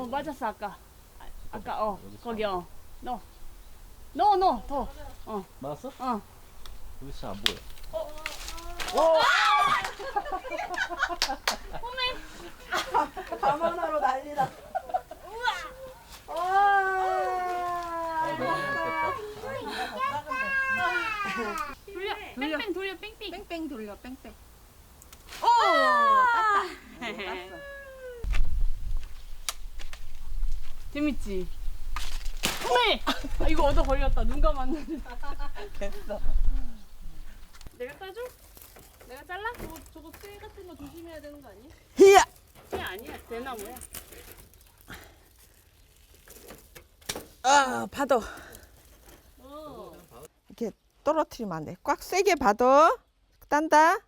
맞았어 아까 거기 너 더. 맞았어? 어. 여기 잘 안 보여. 밤하나로 난리다. 돌려 뺑뺑 돌려 뺑뺑. 뺑뺑 돌려 뺑뺑. 재밌지? 어메! 이거 얻어 걸렸다. 눈 감았는데. 됐어. 내가 따줘? 내가 잘라? 저거 쇠 같은 거 조심해야 되는 거 아니야? 히야! 쇠 아니야. 대나무야. 아, 받아. 이렇게 떨어뜨리면 안 돼. 꽉 세게 받아. 딴다.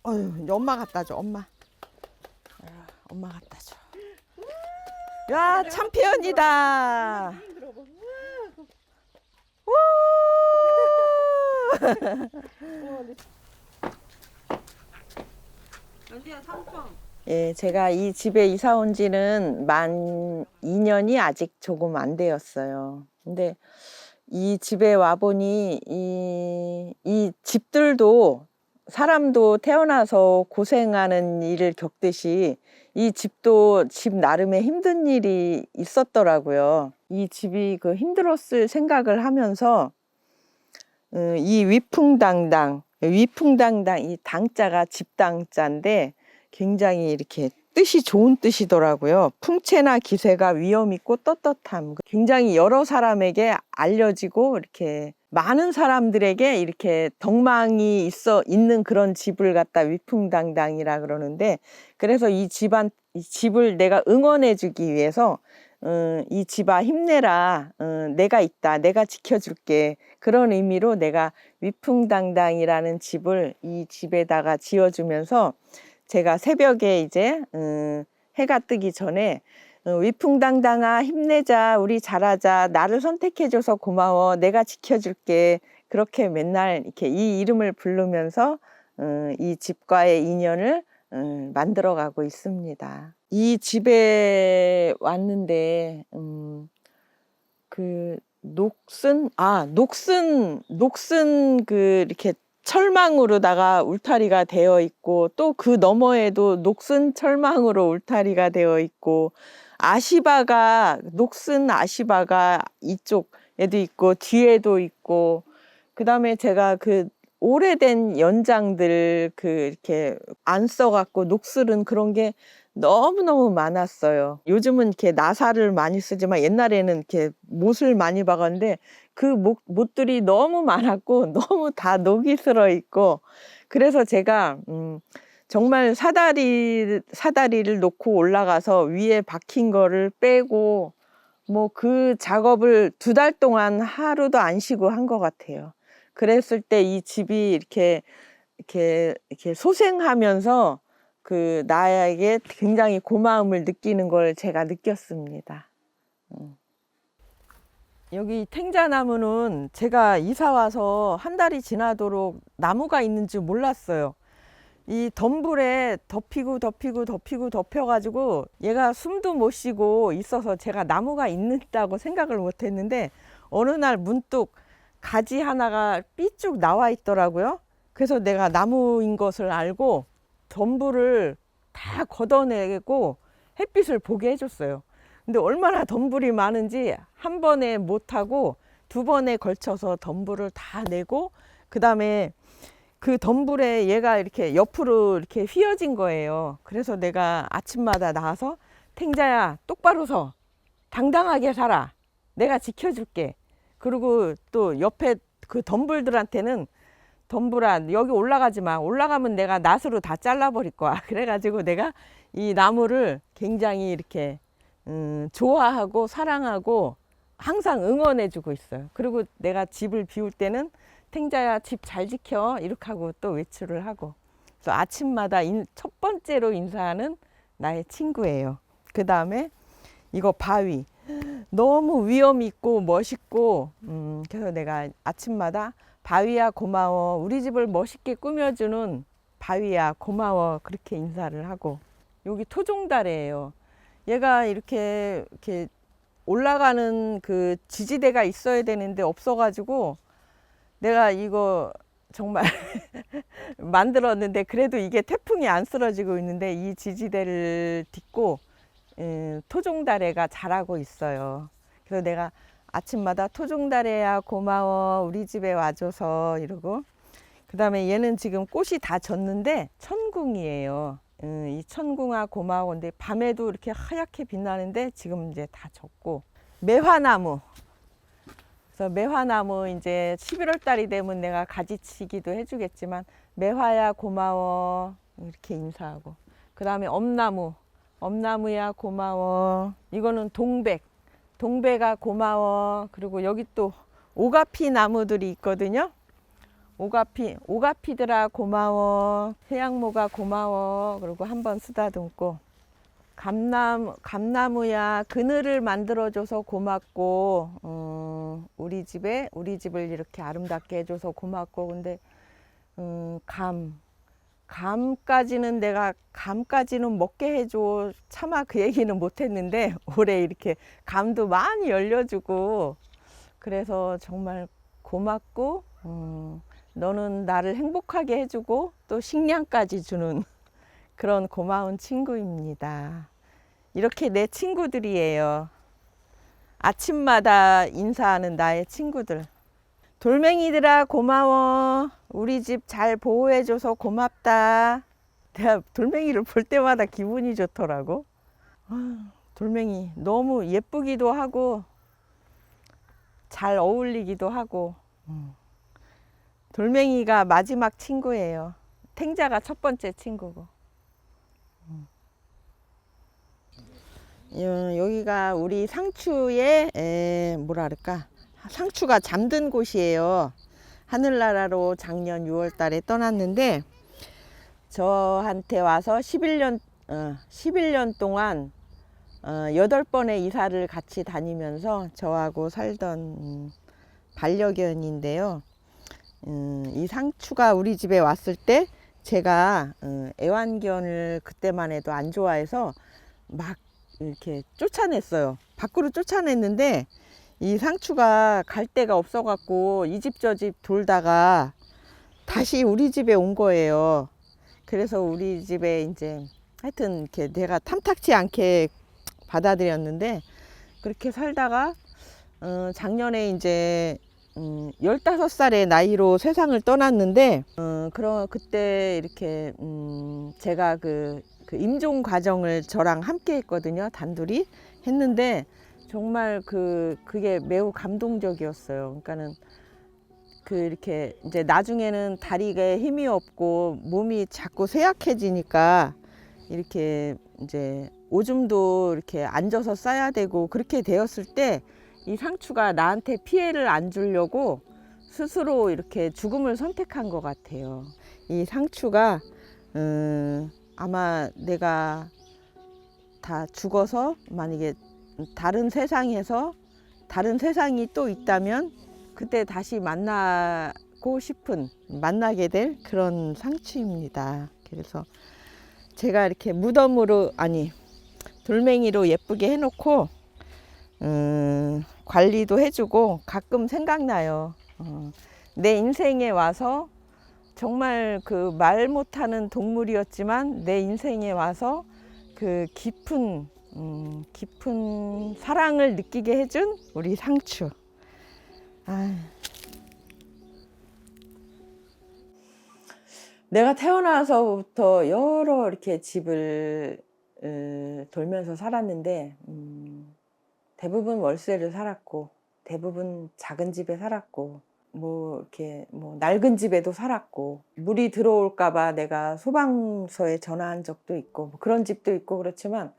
어휴, 엄마 갖다 줘, 엄마. 엄마 갖다 줘. 야, 챔피언이다. 우! 연지야 삼촌. 예, 제가 이 집에 이사 온 지는 만 2년이 아직 조금 안 되었어요. 근데 이 집에 와보니 이 집들도 사람도 태어나서 고생하는 일을 겪듯이 이 집도 집 나름의 힘든 일이 있었더라고요. 이 집이 그 힘들었을 생각을 하면서 이 위풍당당 이 당자가 집당자인데 굉장히 이렇게 뜻이 좋은 뜻이더라고요. 풍채나 기세가 위험 있고 떳떳함. 굉장히 여러 사람에게 알려지고 이렇게 많은 사람들에게 이렇게 덕망이 있는 그런 집을 갖다 위풍당당이라 그러는데, 그래서 이 집을 내가 응원해 주기 위해서 이 집아 힘내라, 내가 있다, 내가 지켜줄게, 그런 의미로 내가 위풍당당이라는 집을 이 집에다가 지어주면서 제가 새벽에 이제 해가 뜨기 전에 위풍당당아 힘내자, 우리 잘하자, 나를 선택해줘서 고마워, 내가 지켜줄게, 그렇게 맨날 이렇게 이 이름을 부르면서 이 집과의 인연을 만들어가고 있습니다. 이 집에 왔는데 그 녹슨 그 이렇게 철망으로다가 울타리가 되어 있고, 또 그 너머에도 녹슨 철망으로 울타리가 되어 있고, 녹슨 아시바가 이쪽에도 있고 뒤에도 있고, 그다음에 제가 그 오래된 연장들 이렇게 안 써갖고 녹슬은 그런 게 너무너무 많았어요. 요즘은 이렇게 나사를 많이 쓰지만 옛날에는 이렇게 못을 많이 박았는데 그 못들이 너무 많았고 너무 다 녹이 슬어 있고, 그래서 제가 정말 사다리를 놓고 올라가서 위에 박힌 거를 빼고 뭐 그 작업을 2달 동안 하루도 안 쉬고 한 것 같아요. 그랬을 때 이 집이 이렇게 소생하면서 나에게 굉장히 고마움을 느끼는 걸 제가 느꼈습니다. 여기 탱자나무는 제가 이사 와서 한 달이 지나도록 나무가 있는 줄 몰랐어요. 이 덤불에 덮여가지고 얘가 숨도 못 쉬고 있어서 제가 나무가 있다고 생각을 못 했는데 어느 날 문득 가지 하나가 삐쭉 나와 있더라고요. 그래서 내가 나무인 것을 알고 덤불을 다 걷어내고 햇빛을 보게 해줬어요. 근데 얼마나 덤불이 많은지 한 번에 못하고 두 번에 걸쳐서 덤불을 다 내고 그 다음에 그 덤불에 얘가 이렇게 옆으로 이렇게 휘어진 거예요. 그래서 내가 아침마다 나와서 탱자야 똑바로 서 당당하게 살아 내가 지켜줄게. 그리고 또 옆에 그 덤불들한테는 덤불아 여기 올라가지 마. 올라가면 내가 낫으로 다 잘라버릴 거야. 그래가지고 내가 이 나무를 굉장히 이렇게 좋아하고 사랑하고 항상 응원해주고 있어요. 그리고 내가 집을 비울 때는 탱자야 집 잘 지켜 이렇게 하고 또 외출을 하고. 그래서 아침마다 첫 번째로 인사하는 나의 친구예요. 그 다음에 이거 바위 너무 위험 있고 멋있고 그래서 내가 아침마다 바위야 고마워 우리 집을 멋있게 꾸며주는 바위야 고마워 그렇게 인사를 하고. 여기 토종다래예요. 얘가 이렇게 올라가는 그 지지대가 있어야 되는데 없어가지고 내가 이거 정말 만들었는데 그래도 이게 태풍이 안 쓰러지고 있는데 이 지지대를 딛고 토종다래가 자라고 있어요. 그래서 내가 아침마다 토종다래야 고마워 우리 집에 와줘서 이러고. 그 다음에 얘는 지금 꽃이 다 졌는데 천궁이에요. 이 천궁아 고마워. 근데 밤에도 이렇게 하얗게 빛나는데 지금 이제 다 졌고. 매화나무. 그래서 매화나무 이제 11월 달이 되면 내가 가지치기도 해주겠지만 매화야 고마워 이렇게 인사하고. 그 다음에 엄나무. 엄나무야 고마워. 이거는 동백. 동백아 고마워. 그리고 여기 또 오가피 나무들이 있거든요. 오가피들아 고마워. 해양모가 고마워. 그리고 한번 쓰다듬고. 감나무야 그늘을 만들어줘서 고맙고 우리 집을 이렇게 아름답게 해줘서 고맙고. 근데 감까지는 내가 감까지는 먹게 해줘 차마 그 얘기는 못했는데 올해 이렇게 감도 많이 열려주고 그래서 정말 고맙고 너는 나를 행복하게 해주고 또 식량까지 주는 그런 고마운 친구입니다. 이렇게 내 친구들이에요. 아침마다 인사하는 나의 친구들. 돌멩이들아 고마워. 우리 집 잘 보호해줘서 고맙다. 내가 돌멩이를 볼 때마다 기분이 좋더라고. 돌멩이 너무 예쁘기도 하고 잘 어울리기도 하고. 돌멩이가 마지막 친구예요. 탱자가 첫 번째 친구고. 여기가 우리 상추의 뭐라 그럴까? 상추가 잠든 곳이에요. 하늘나라로 작년 6월 달에 떠났는데 저한테 와서 11년 동안 8번의 이사를 같이 다니면서 저하고 살던 반려견인데요. 이 상추가 우리 집에 왔을 때 제가 애완견을 그때만 해도 안 좋아해서 막 이렇게 쫓아냈어요. 밖으로 쫓아냈는데 이 상추가 갈 데가 없어 갖고 이 집 저 집 돌다가 다시 우리 집에 온 거예요. 그래서 우리 집에 이제 하여튼 이렇게 내가 탐탁치 않게 받아들였는데 그렇게 살다가 작년에 이제 15살의 나이로 세상을 떠났는데 그때 이렇게 제가 그 임종 과정을 저랑 함께 했거든요. 단둘이 했는데 정말 그게 매우 감동적이었어요. 그러니까는 이렇게 이제 나중에는 다리에 힘이 없고 몸이 자꾸 쇠약해지니까 이렇게 이제 오줌도 이렇게 앉아서 싸야 되고 그렇게 되었을 때 이 상추가 나한테 피해를 안 주려고 스스로 이렇게 죽음을 선택한 것 같아요. 이 상추가 아마 내가 다 죽어서 만약에 다른 세상에서 다른 세상이 또 있다면 그때 다시 만나고 싶은, 만나게 될 그런 상추입니다. 그래서 제가 이렇게 무덤으로, 아니 돌멩이로 예쁘게 해놓고 관리도 해주고 가끔 생각나요. 내 인생에 와서 정말 그 말 못하는 동물이었지만 내 인생에 와서 그 깊은 사랑을 느끼게 해준 우리 상추. 내가 태어나서부터 여러 이렇게 집을 돌면서 살았는데 대부분 월세를 살았고 대부분 작은 집에 살았고 뭐 이렇게 뭐 낡은 집에도 살았고 물이 들어올까봐 내가 소방서에 전화한 적도 있고 뭐 그런 집도 있고 그렇지만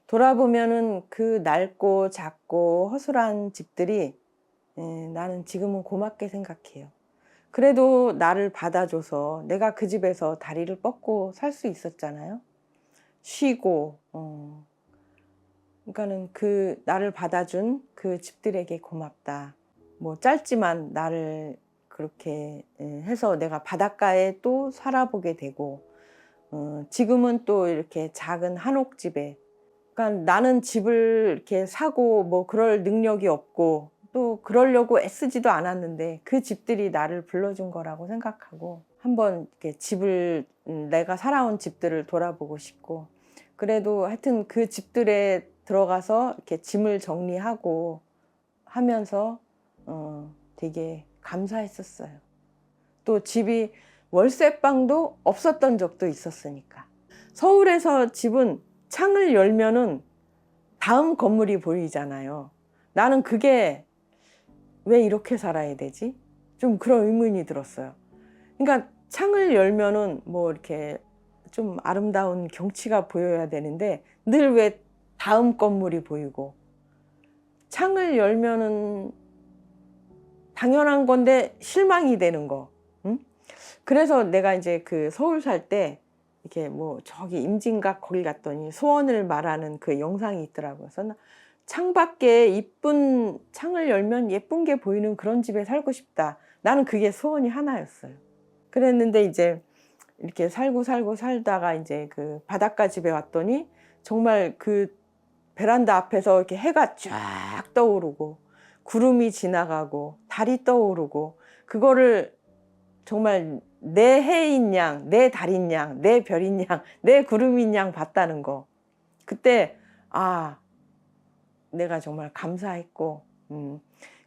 돌아보면은 그 낡고 작고 허술한 집들이 나는 지금은 고맙게 생각해요. 그래도 나를 받아줘서 내가 그 집에서 다리를 뻗고 살 수 있었잖아요. 쉬고 그러니까는 그 나를 받아준 그 집들에게 고맙다. 뭐 짧지만 나를 그렇게 해서 내가 바닷가에 또 살아보게 되고 지금은 또 이렇게 작은 한옥집에 그러니까 나는 집을 이렇게 사고 뭐 그럴 능력이 없고 또 그러려고 애쓰지도 않았는데 그 집들이 나를 불러준 거라고 생각하고 한번 이렇게 집을 내가 살아온 집들을 돌아보고 싶고 그래도 하여튼 그 집들에 들어가서 이렇게 짐을 정리하고 하면서 되게 감사했었어요. 또 집이 월세방도 없었던 적도 있었으니까. 서울에서 집은 창을 열면은 다음 건물이 보이잖아요. 나는 그게 왜 이렇게 살아야 되지? 좀 그런 의문이 들었어요. 그러니까 창을 열면은 뭐 이렇게 좀 아름다운 경치가 보여야 되는데 늘 왜 다음 건물이 보이고 창을 열면은 당연한 건데 실망이 되는 거. 응? 그래서 내가 이제 그 서울 살 때 이렇게 뭐 저기 임진각 거기 갔더니 소원을 말하는 그 영상이 있더라고요. 그래서 창밖에 이쁜 창을 열면 예쁜 게 보이는 그런 집에 살고 싶다. 나는 그게 소원이 하나였어요. 그랬는데 이제 이렇게 살다가 이제 그 바닷가 집에 왔더니 정말 그 베란다 앞에서 이렇게 해가 쫙 떠오르고 구름이 지나가고 달이 떠오르고 그거를 정말 내 해인 양, 내 달인 양, 내 별인 양, 내 구름인 양 봤다는 거. 그때 내가 정말 감사했고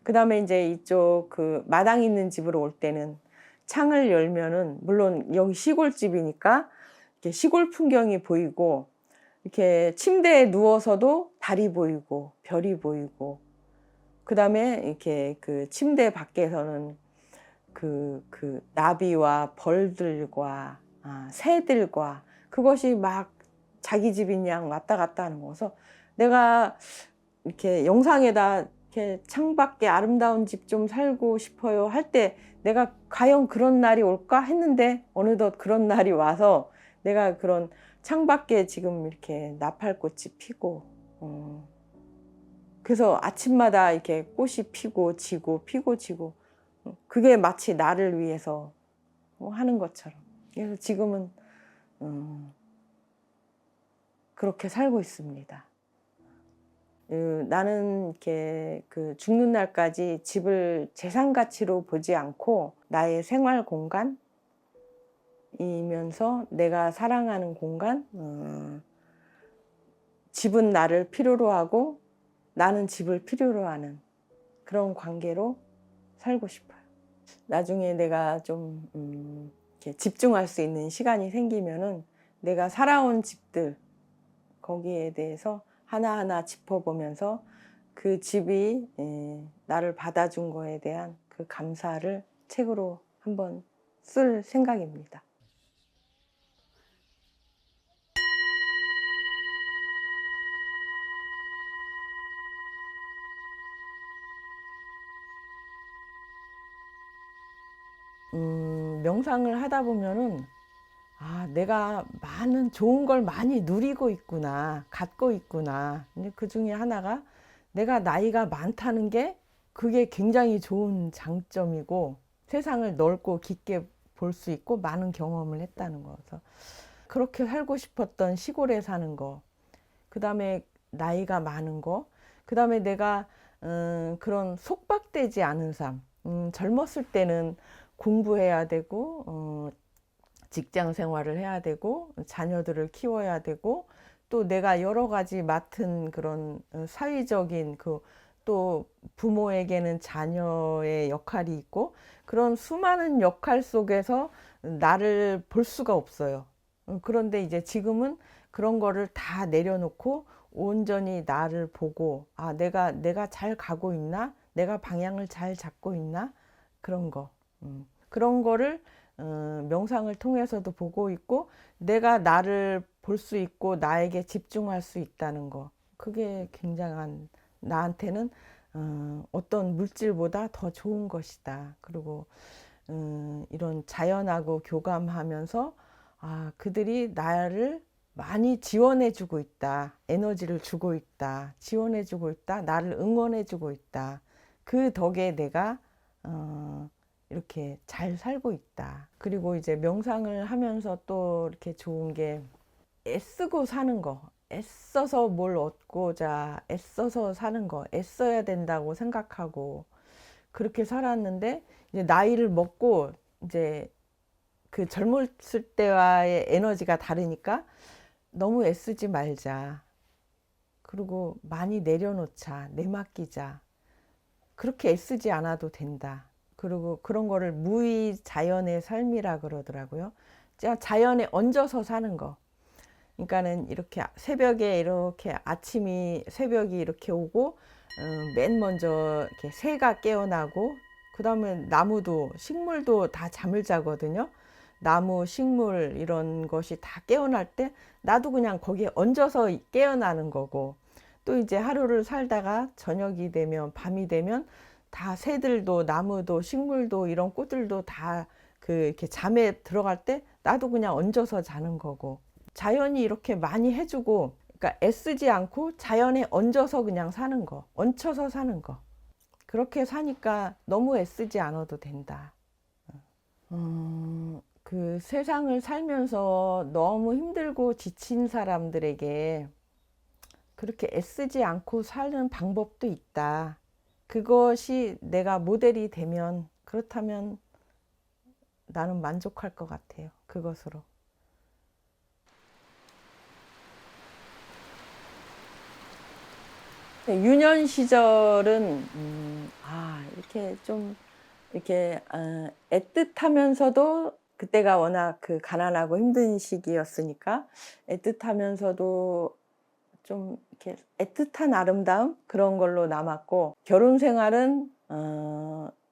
그 다음에 이제 이쪽 그 마당 있는 집으로 올 때는 창을 열면은 물론 여기 시골집이니까 이렇게 시골 풍경이 보이고 이렇게 침대에 누워서도 달이 보이고 별이 보이고 그 다음에 이렇게 그 침대 밖에서는 그 나비와 벌들과 새들과 그것이 막 자기 집인 양 왔다 갔다 하는 거서 내가 이렇게 영상에다 이렇게 창밖에 아름다운 집 좀 살고 싶어요 할 때 내가 과연 그런 날이 올까 했는데 어느덧 그런 날이 와서 내가 그런 창밖에 지금 이렇게 나팔꽃이 피고 그래서 아침마다 이렇게 꽃이 피고 지고 피고 지고 그게 마치 나를 위해서 하는 것처럼 그래서 지금은 그렇게 살고 있습니다. 나는 이렇게 그 죽는 날까지 집을 재산 가치로 보지 않고 나의 생활 공간이면서 내가 사랑하는 공간, 집은 나를 필요로 하고 나는 집을 필요로 하는 그런 관계로 살고 싶어요. 나중에 내가 좀 이렇게 집중할 수 있는 시간이 생기면은 내가 살아온 집들 거기에 대해서 하나하나 짚어보면서 그 집이 나를 받아준 거에 대한 그 감사를 책으로 한번 쓸 생각입니다. 명상을 하다 보면은 내가 많은 좋은 걸 많이 누리고 있구나, 갖고 있구나. 그 중에 하나가 내가 나이가 많다는 게 그게 굉장히 좋은 장점이고 세상을 넓고 깊게 볼 수 있고 많은 경험을 했다는 거. 그래서 그렇게 살고 싶었던 시골에 사는 거, 그 다음에 나이가 많은 거, 그 다음에 내가 그런 속박되지 않은 삶. 젊었을 때는 공부해야 되고 직장 생활을 해야 되고 자녀들을 키워야 되고 또 내가 여러 가지 맡은 그런 사회적인 또 부모에게는 자녀의 역할이 있고 그런 수많은 역할 속에서 나를 볼 수가 없어요. 그런데 이제 지금은 그런 거를 다 내려놓고 온전히 나를 보고 내가 잘 가고 있나? 내가 방향을 잘 잡고 있나? 그런 거. 그런 거를 명상을 통해서도 보고 있고 내가 나를 볼 수 있고 나에게 집중할 수 있다는 거. 그게 굉장한 나한테는 어떤 물질보다 더 좋은 것이다. 그리고 이런 자연하고 교감하면서 그들이 나를 많이 지원해 주고 있다. 에너지를 주고 있다. 지원해 주고 있다. 나를 응원해 주고 있다. 그 덕에 내가 이렇게 잘 살고 있다. 그리고 이제 명상을 하면서 또 이렇게 좋은 게 애쓰고 사는 거. 애써서 뭘 얻고자 애써서 사는 거. 애써야 된다고 생각하고 그렇게 살았는데 이제 나이를 먹고 이제 그 젊었을 때와의 에너지가 다르니까 너무 애쓰지 말자. 그리고 많이 내려놓자. 내맡기자. 그렇게 애쓰지 않아도 된다. 그리고 그런 거를 무의자연의 삶이라 그러더라고요. 자연에 얹어서 사는 거. 그러니까는 이렇게 새벽에 이렇게 새벽이 이렇게 오고 맨 먼저 이렇게 새가 깨어나고 그 다음에 나무도 식물도 다 잠을 자거든요. 나무, 식물 이런 것이 다 깨어날 때 나도 그냥 거기에 얹어서 깨어나는 거고 또 이제 하루를 살다가 저녁이 되면 밤이 되면 다 새들도 나무도 식물도 이런 꽃들도 다 이렇게 잠에 들어갈 때 나도 그냥 얹어서 자는 거고 자연이 이렇게 많이 해주고 그러니까 애쓰지 않고 자연에 얹어서 그냥 사는 거 얹혀서 사는 거 그렇게 사니까 너무 애쓰지 않아도 된다. 그 세상을 살면서 너무 힘들고 지친 사람들에게 그렇게 애쓰지 않고 사는 방법도 있다. 그것이 내가 모델이 되면 그렇다면 나는 만족할 것 같아요. 그것으로. 유년 시절은 이렇게 좀 이렇게 애틋하면서도 그때가 워낙 그 가난하고 힘든 시기였으니까 애틋하면서도 좀 이렇게 애틋한 아름다움 그런 걸로 남았고 결혼 생활은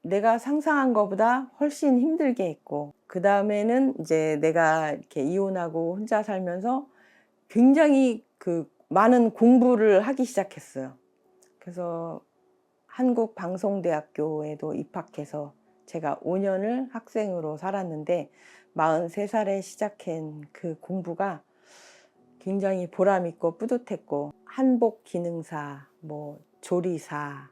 내가 상상한 것보다 훨씬 힘들게 했고 그 다음에는 이제 내가 이렇게 이혼하고 혼자 살면서 굉장히 많은 공부를 하기 시작했어요. 그래서 한국방송대학교에도 입학해서 제가 5년을 학생으로 살았는데 43살에 시작한 그 공부가 굉장히 보람있고 뿌듯했고 한복기능사, 조리사,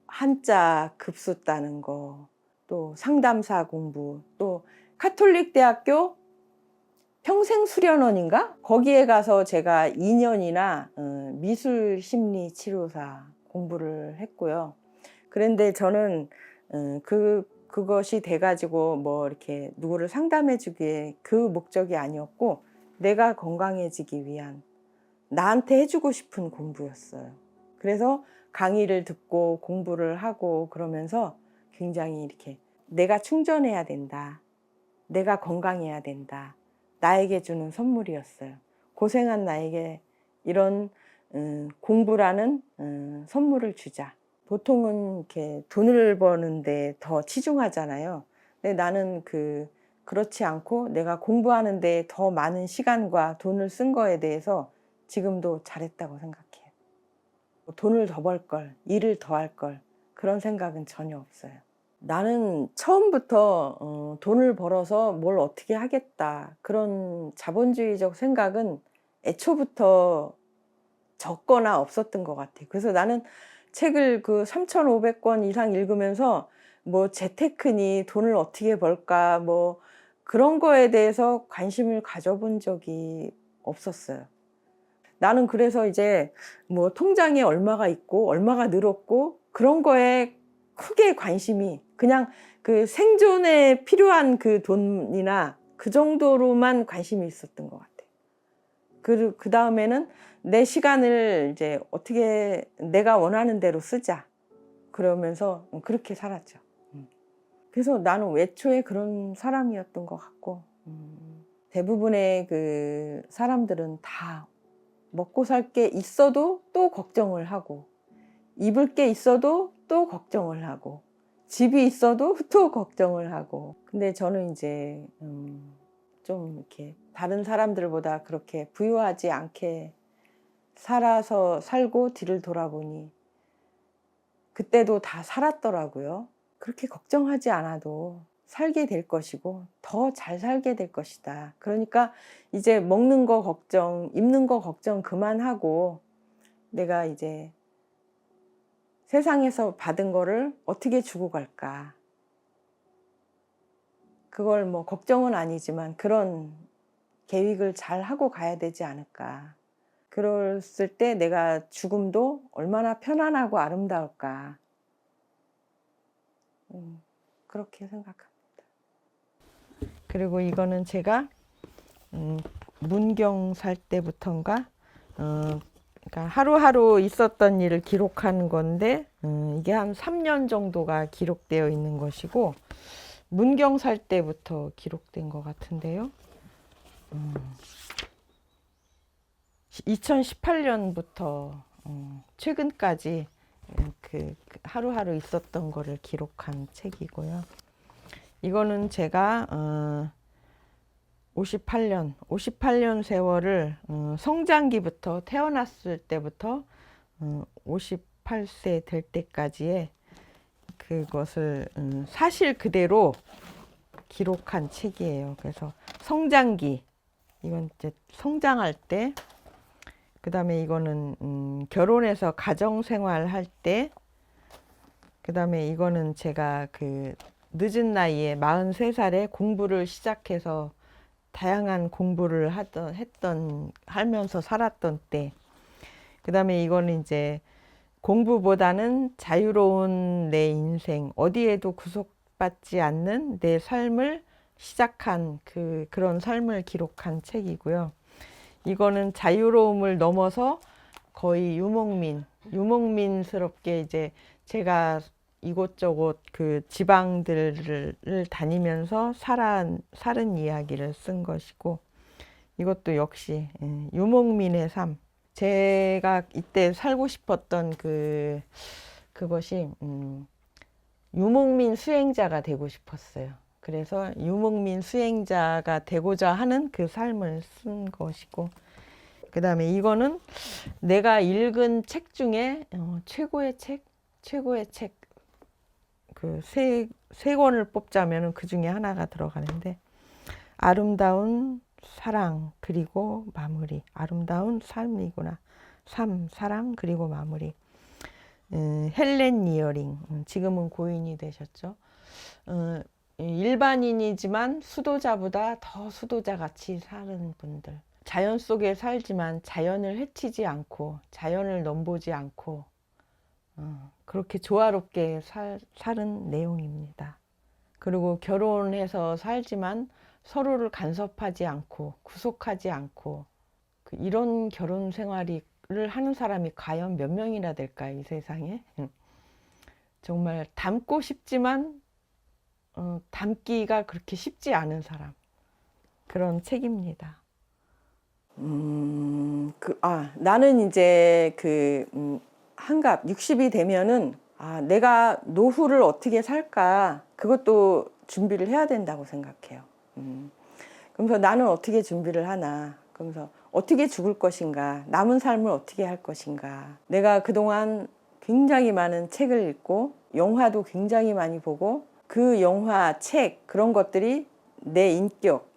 한자 급수 따는 거, 또 상담사 공부, 또 카톨릭 대학교 평생수련원인가? 거기에 가서 제가 2년이나 미술심리치료사 공부를 했고요. 그런데 저는 그것이 돼가지고 이렇게 누구를 상담해주기에 그 목적이 아니었고 내가 건강해지기 위한 나한테 해주고 싶은 공부였어요. 그래서 강의를 듣고 공부를 하고 그러면서 굉장히 이렇게 내가 충전해야 된다. 내가 건강해야 된다. 나에게 주는 선물이었어요. 고생한 나에게 이런 공부라는 선물을 주자. 보통은 이렇게 돈을 버는데 더 치중하잖아요. 근데 나는 그렇지 않고 내가 공부하는데 더 많은 시간과 돈을 쓴 거에 대해서 지금도 잘했다고 생각해요. 돈을 더 벌 걸, 일을 더 할 걸 그런 생각은 전혀 없어요. 나는 처음부터 돈을 벌어서 뭘 어떻게 하겠다 그런 자본주의적 생각은 애초부터 적거나 없었던 것 같아요. 그래서 나는 책을 그 3,500권 이상 읽으면서 뭐 재테크니 돈을 어떻게 벌까 뭐 그런 거에 대해서 관심을 가져본 적이 없었어요. 나는 그래서 이제 뭐 통장에 얼마가 있고 얼마가 늘었고 그런 거에 크게 관심이 그냥 그 생존에 필요한 그 돈이나 그 정도로만 관심이 있었던 것 같아요. 그 다음에는 내 시간을 이제 어떻게 내가 원하는 대로 쓰자. 그러면서 그렇게 살았죠. 그래서 나는 애초에 그런 사람이었던 것 같고, 대부분의 그 사람들은 다 먹고 살 게 있어도 또 걱정을 하고, 입을 게 있어도 또 걱정을 하고, 집이 있어도 또 걱정을 하고. 근데 저는 이제 좀 이렇게 다른 사람들보다 그렇게 부유하지 않게 살고 뒤를 돌아보니 그때도 다 살았더라고요. 그렇게 걱정하지 않아도 살게 될 것이고 더 잘 살게 될 것이다. 그러니까 이제 먹는 거 걱정, 입는 거 걱정 그만하고 내가 이제 세상에서 받은 거를 어떻게 주고 갈까. 그걸 뭐 걱정은 아니지만 그런 계획을 잘 하고 가야 되지 않을까. 그랬을 때 내가 죽음도 얼마나 편안하고 아름다울까. 그렇게 생각합니다. 그리고 이거는 제가 문경 살 때부터인가 그러니까 하루하루 있었던 일을 기록한 건데 이게 한 3년 정도가 기록되어 있는 것이고 문경 살 때부터 기록된 것 같은데요. 2018년부터 최근까지 그 하루하루 있었던 거를 기록한 책이고요. 이거는 제가 58년 세월을 성장기부터 태어났을 때부터 58세 될 때까지의 그것을 사실 그대로 기록한 책이에요. 그래서 성장기, 이건 이제 성장할 때, 그 다음에 이거는 결혼해서 가정생활 할 때, 그 다음에 이거는 제가 그 늦은 나이에 43살에 공부를 시작해서 다양한 공부를 하면서 살았던 때, 그 다음에 이거는 이제 공부보다는 자유로운 내 인생, 어디에도 구속받지 않는 내 삶을 시작한 그런 삶을 기록한 책이고요. 이거는 자유로움을 넘어서 거의 유목민스럽게 이제 제가 이곳저곳 그 지방들을 다니면서 살은 이야기를 쓴 것이고, 이것도 역시 유목민의 삶. 제가 이때 살고 싶었던 그것이 유목민 수행자가 되고 싶었어요. 그래서 유목민 수행자가 되고자 하는 그 삶을 쓴 것이고, 그 다음에 이거는 내가 읽은 책 중에 최고의 책 그 세 권을 뽑자면 그 중에 하나가 들어가는데, 아름다운 사랑 그리고 마무리. 아름다운 삶이구나. 삶, 사랑 그리고 마무리. 헬렌 이어링, 지금은 고인이 되셨죠. 일반인이지만 수도자보다 더 수도자같이 사는 분들. 자연 속에 살지만 자연을 해치지 않고 자연을 넘보지 않고 그렇게 조화롭게 사는 내용입니다. 그리고 결혼해서 살지만 서로를 간섭하지 않고 구속하지 않고 이런 결혼 생활을 하는 사람이 과연 몇 명이나 될까, 이 세상에. 정말 닮고 싶지만 닮기가 그렇게 쉽지 않은 사람, 그런 책입니다. 나는 이제 한갑 60이 되면은 내가 노후를 어떻게 살까, 그것도 준비를 해야 된다고 생각해요. 그러면서 나는 어떻게 준비를 하나, 그러면서 어떻게 죽을 것인가, 남은 삶을 어떻게 할 것인가. 내가 그동안 굉장히 많은 책을 읽고 영화도 굉장히 많이 보고 그 영화, 책, 그런 것들이 내 인격,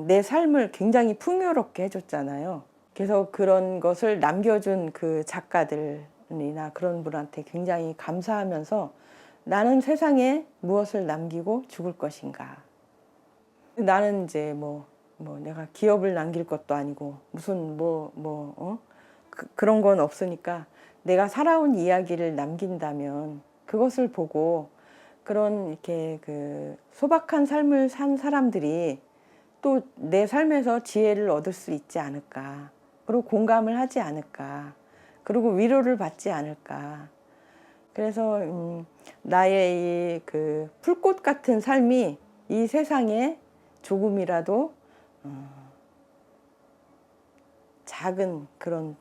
내 삶을 굉장히 풍요롭게 해줬잖아요. 그래서 그런 것을 남겨준 그 작가들, 분이나 그런 분한테 굉장히 감사하면서 나는 세상에 무엇을 남기고 죽을 것인가. 나는 이제 뭐 내가 기업을 남길 것도 아니고 무슨 그런 건 없으니까 내가 살아온 이야기를 남긴다면 그것을 보고 그런 이렇게 그 소박한 삶을 산 사람들이 또 내 삶에서 지혜를 얻을 수 있지 않을까. 그리고 공감을 하지 않을까. 그리고 위로를 받지 않을까. 그래서 나의 이 그 풀꽃 같은 삶이 이 세상에 조금이라도 작은 그런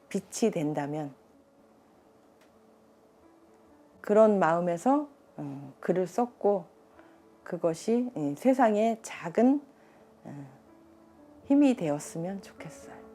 빛이 된다면 그런 마음에서 글을 썼고 그것이 세상에 작은 힘이 되었으면 좋겠어요.